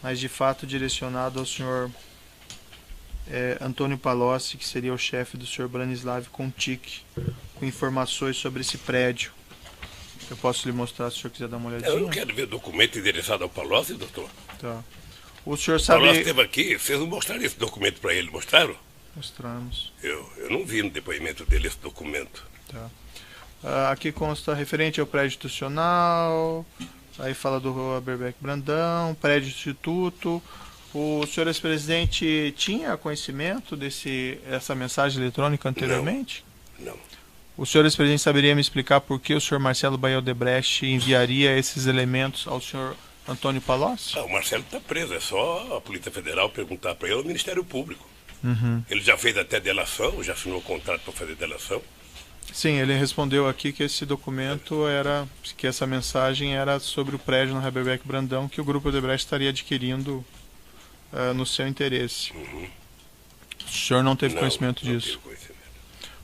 mas de fato direcionado ao senhor Antônio Palocci, que seria o chefe do senhor Branislav Contic, com informações sobre esse prédio. Eu posso lhe mostrar se o senhor quiser dar uma olhadinha? Eu não quero ver documento endereçado ao Palocci, doutor. Tá. O senhor O sabe... Palocci esteve aqui, vocês não mostraram esse documento para ele, mostraram? Mostramos. Eu não vi no depoimento dele esse documento. Tá. Aqui consta referente ao prédio institucional, aí fala do Rua Haberbeck Brandão, prédio instituto. O senhor ex-presidente tinha conhecimento dessa mensagem eletrônica anteriormente? Não. O senhor ex-presidente saberia me explicar por que o senhor Marcelo Bahia Odebrecht enviaria esses elementos ao senhor Antônio Palocci? O Marcelo está preso, é só a Polícia Federal perguntar para ele, o Ministério Público. Uhum. Ele já fez até delação, já assinou o contrato para fazer delação. Sim, ele respondeu aqui que esse documento era, que essa mensagem era sobre o prédio no Haberbeck Brandão que o Grupo Odebrecht estaria adquirindo no seu interesse. Uhum. O senhor não teve conhecimento disso? Tenho conhecimento.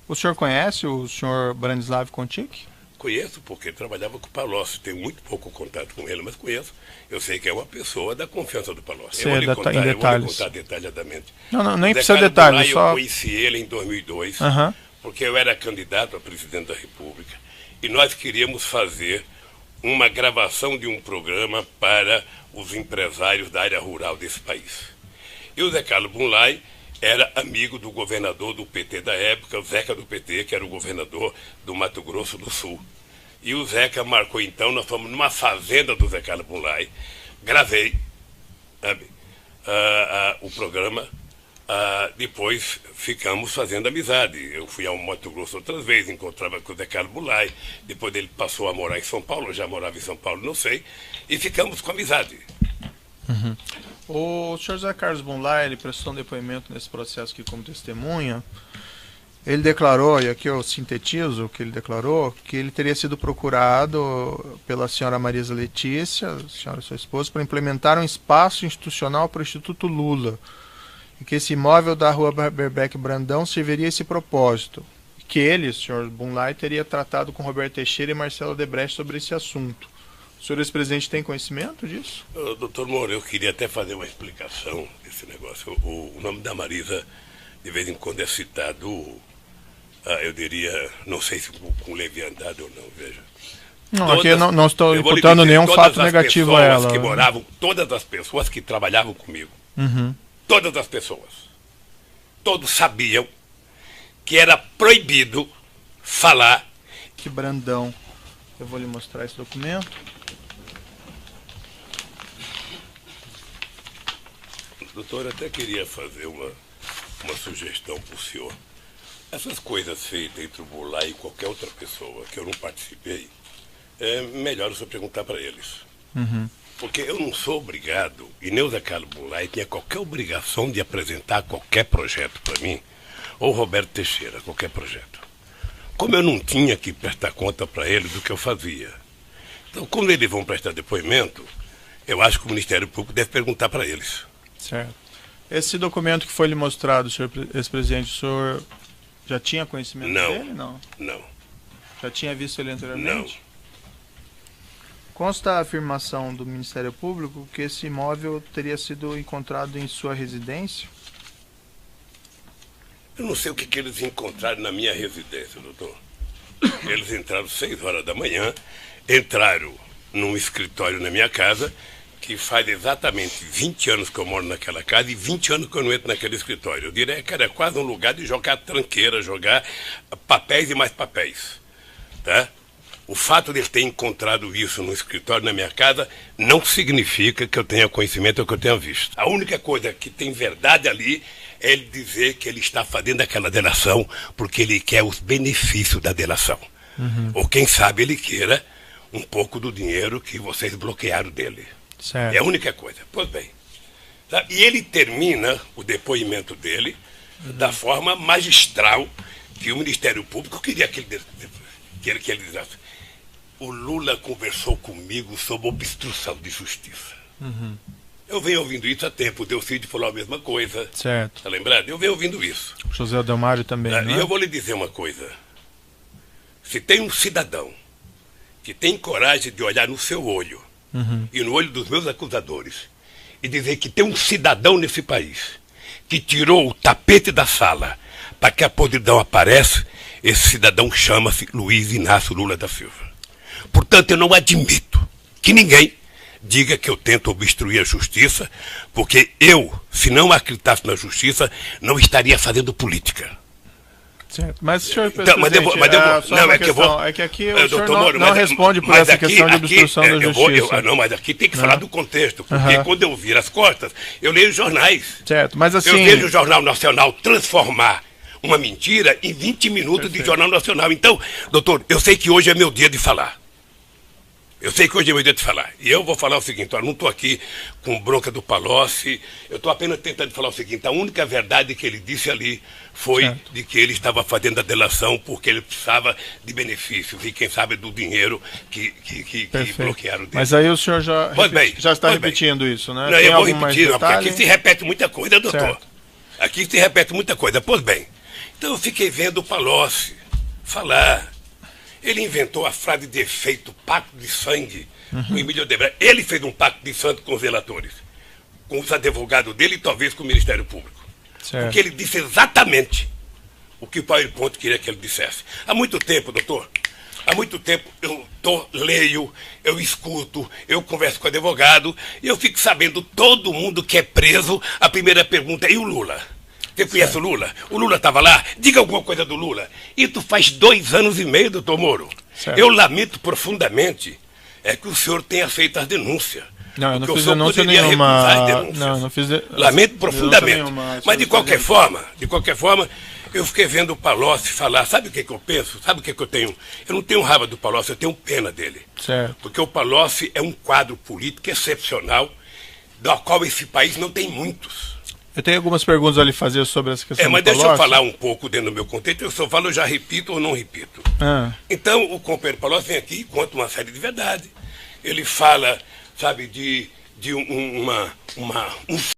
O senhor conhece o senhor Branislav Contic? Conheço porque trabalhava com o Palocci, tenho muito pouco contato com ele, mas conheço. Eu sei que é uma pessoa da confiança do Palocci. Sei, Eu vou lhe detalhes. contar detalhadamente. Não, nem O precisa Zé detalhes, Carlos só... Eu conheci ele em 2002, Aham. porque eu era candidato a presidente da República e nós queríamos fazer uma gravação de um programa para os empresários da área rural desse país. E o Zé Carlos Bunlai era amigo do governador do PT da época, o Zeca do PT, que era o governador do Mato Grosso do Sul. E o Zeca marcou então, nós fomos numa fazenda do Zé Carlos Bunlai, gravei, sabe, o programa, depois ficamos fazendo amizade. Eu fui ao Mato Grosso outras vezes, encontrava com o Zé Carlos Bunlai, depois ele passou a morar em São Paulo, eu já morava em São Paulo, não sei, e ficamos com amizade. Uhum. O senhor Zé Carlos Bunlai, ele prestou um depoimento nesse processo aqui como testemunha. Ele declarou, e aqui eu sintetizo o que ele declarou, que ele teria sido procurado pela senhora Marisa Letícia, a senhora sua esposa, para implementar um espaço institucional para o Instituto Lula, e que esse imóvel da rua Haberbeck Brandão serviria a esse propósito. E que ele, o senhor Bunlai, teria tratado com Roberto Teixeira e Marcelo Odebrecht sobre esse assunto. O senhor ex-presidente tem conhecimento disso? Doutor Moro, eu queria até fazer uma explicação desse negócio. O nome da Marisa, de vez em quando, é citado, eu diria, não sei se com leviandade ou não, veja. Não, aqui eu não estou imputando nenhum fato negativo a ela. Que moravam, todas as pessoas que trabalhavam comigo, todas as pessoas, todos sabiam que era proibido falar. Que Brandão. Eu vou lhe mostrar esse documento. Doutor, eu até queria fazer uma sugestão para o senhor. Essas coisas feitas entre o Bunlai e qualquer outra pessoa que eu não participei, é melhor o senhor perguntar para eles. Uhum. Porque eu não sou obrigado, e nem o Zé Carlos Goulart tinha qualquer obrigação de apresentar qualquer projeto para mim, ou Roberto Teixeira, qualquer projeto. Como eu não tinha que prestar conta para eles do que eu fazia. Então, quando eles vão prestar depoimento, eu acho que o Ministério Público deve perguntar para eles. Certo. Esse documento que foi lhe mostrado, senhor ex-presidente, o senhor já tinha conhecimento dele? Não. Já tinha visto ele anteriormente? Não. Consta a afirmação do Ministério Público que esse imóvel teria sido encontrado em sua residência? Eu não sei o que eles encontraram na minha residência, doutor. Eles entraram 6 horas da manhã, entraram num escritório na minha casa, que faz exatamente 20 anos que eu moro naquela casa e 20 anos que eu não entro naquele escritório. Eu diria que era quase um lugar de jogar tranqueira, jogar papéis e mais papéis. Tá? O fato de ele ter encontrado isso no escritório na minha casa não significa que eu tenha conhecimento ou que eu tenha visto. A única coisa que tem verdade ali é ele dizer que ele está fazendo aquela delação porque ele quer os benefícios da delação. Uhum. Ou quem sabe ele queira um pouco do dinheiro que vocês bloquearam dele. Certo. É a única coisa. Pois bem. Tá? E ele termina o depoimento dele da forma magistral que o Ministério Público queria que ele dissesse. O Lula conversou comigo sobre obstrução de justiça. Uhum. Eu venho ouvindo isso há tempo. O Delcídio falou a mesma coisa. Certo. Está lembrado? Eu venho ouvindo isso. José Adelmário também, E não é? eu vou lhe dizer uma coisa. Se tem um cidadão que tem coragem de olhar no seu olho e no olho dos meus acusadores e dizer que tem um cidadão nesse país que tirou o tapete da sala para que a podridão apareça, esse cidadão chama-se Luiz Inácio Lula da Silva. Portanto, eu não admito que ninguém diga que eu tento obstruir a justiça, porque eu, se não acreditasse na justiça, não estaria fazendo política. Certo. Mas, senhor Então, presidente, é que aqui o senhor não responde por essa questão de obstrução da justiça. Não, mas aqui tem que falar do contexto, porque quando eu viro as costas, eu leio jornais. Certo, mas assim... Eu vejo o Jornal Nacional transformar uma mentira em 20 minutos de Jornal Nacional. Então, doutor, eu sei que hoje é meu dia de falar. Eu sei que hoje é meu dia de falar. E eu vou falar o seguinte, eu não estou aqui com bronca do Palocci, eu estou apenas tentando falar o seguinte, a única verdade que ele disse ali foi de que ele estava fazendo a delação porque ele precisava de benefícios e quem sabe do dinheiro que bloquearam dele. Mas aí o senhor já está repetindo isso, né? Não, eu vou repetir, porque aqui se repete muita coisa, doutor. Certo. Aqui se repete muita coisa. Pois bem, então eu fiquei vendo o Palocci falar. Ele inventou a frase de efeito, pacto de sangue, com Emílio Odebrecht. Ele fez um pacto de sangue com os relatores, com os advogados dele e talvez com o Ministério Público. Certo. Porque ele disse exatamente o que o Paulo Ponte queria que ele dissesse. Há muito tempo, doutor, há muito tempo eu leio, eu escuto, eu converso com o advogado e eu fico sabendo todo mundo que é preso, a primeira pergunta é: e o Lula? Você conhece o Lula? O Lula estava lá? Diga alguma coisa do Lula. Isso faz 2 anos e meio, doutor Moro. Certo. Eu lamento profundamente que o senhor tenha feito as denúncias. Não, eu não fiz denúncia nenhuma. Não, não fiz Lamento profundamente. Mas de qualquer forma, eu fiquei vendo o Palocci falar. Sabe o que eu penso? Sabe o que eu tenho? Eu não tenho raiva do Palocci, eu tenho pena dele. Certo. Porque o Palocci é um quadro político excepcional, do qual esse país não tem muitos. Eu tenho algumas perguntas a lhe fazer sobre essa questão mas do deixa Palocci. eu falar um pouco dentro do meu contexto. Eu só falo, eu já repito ou não repito. Então, o companheiro Palocci vem aqui e conta uma série de verdades. Ele fala, sabe, de um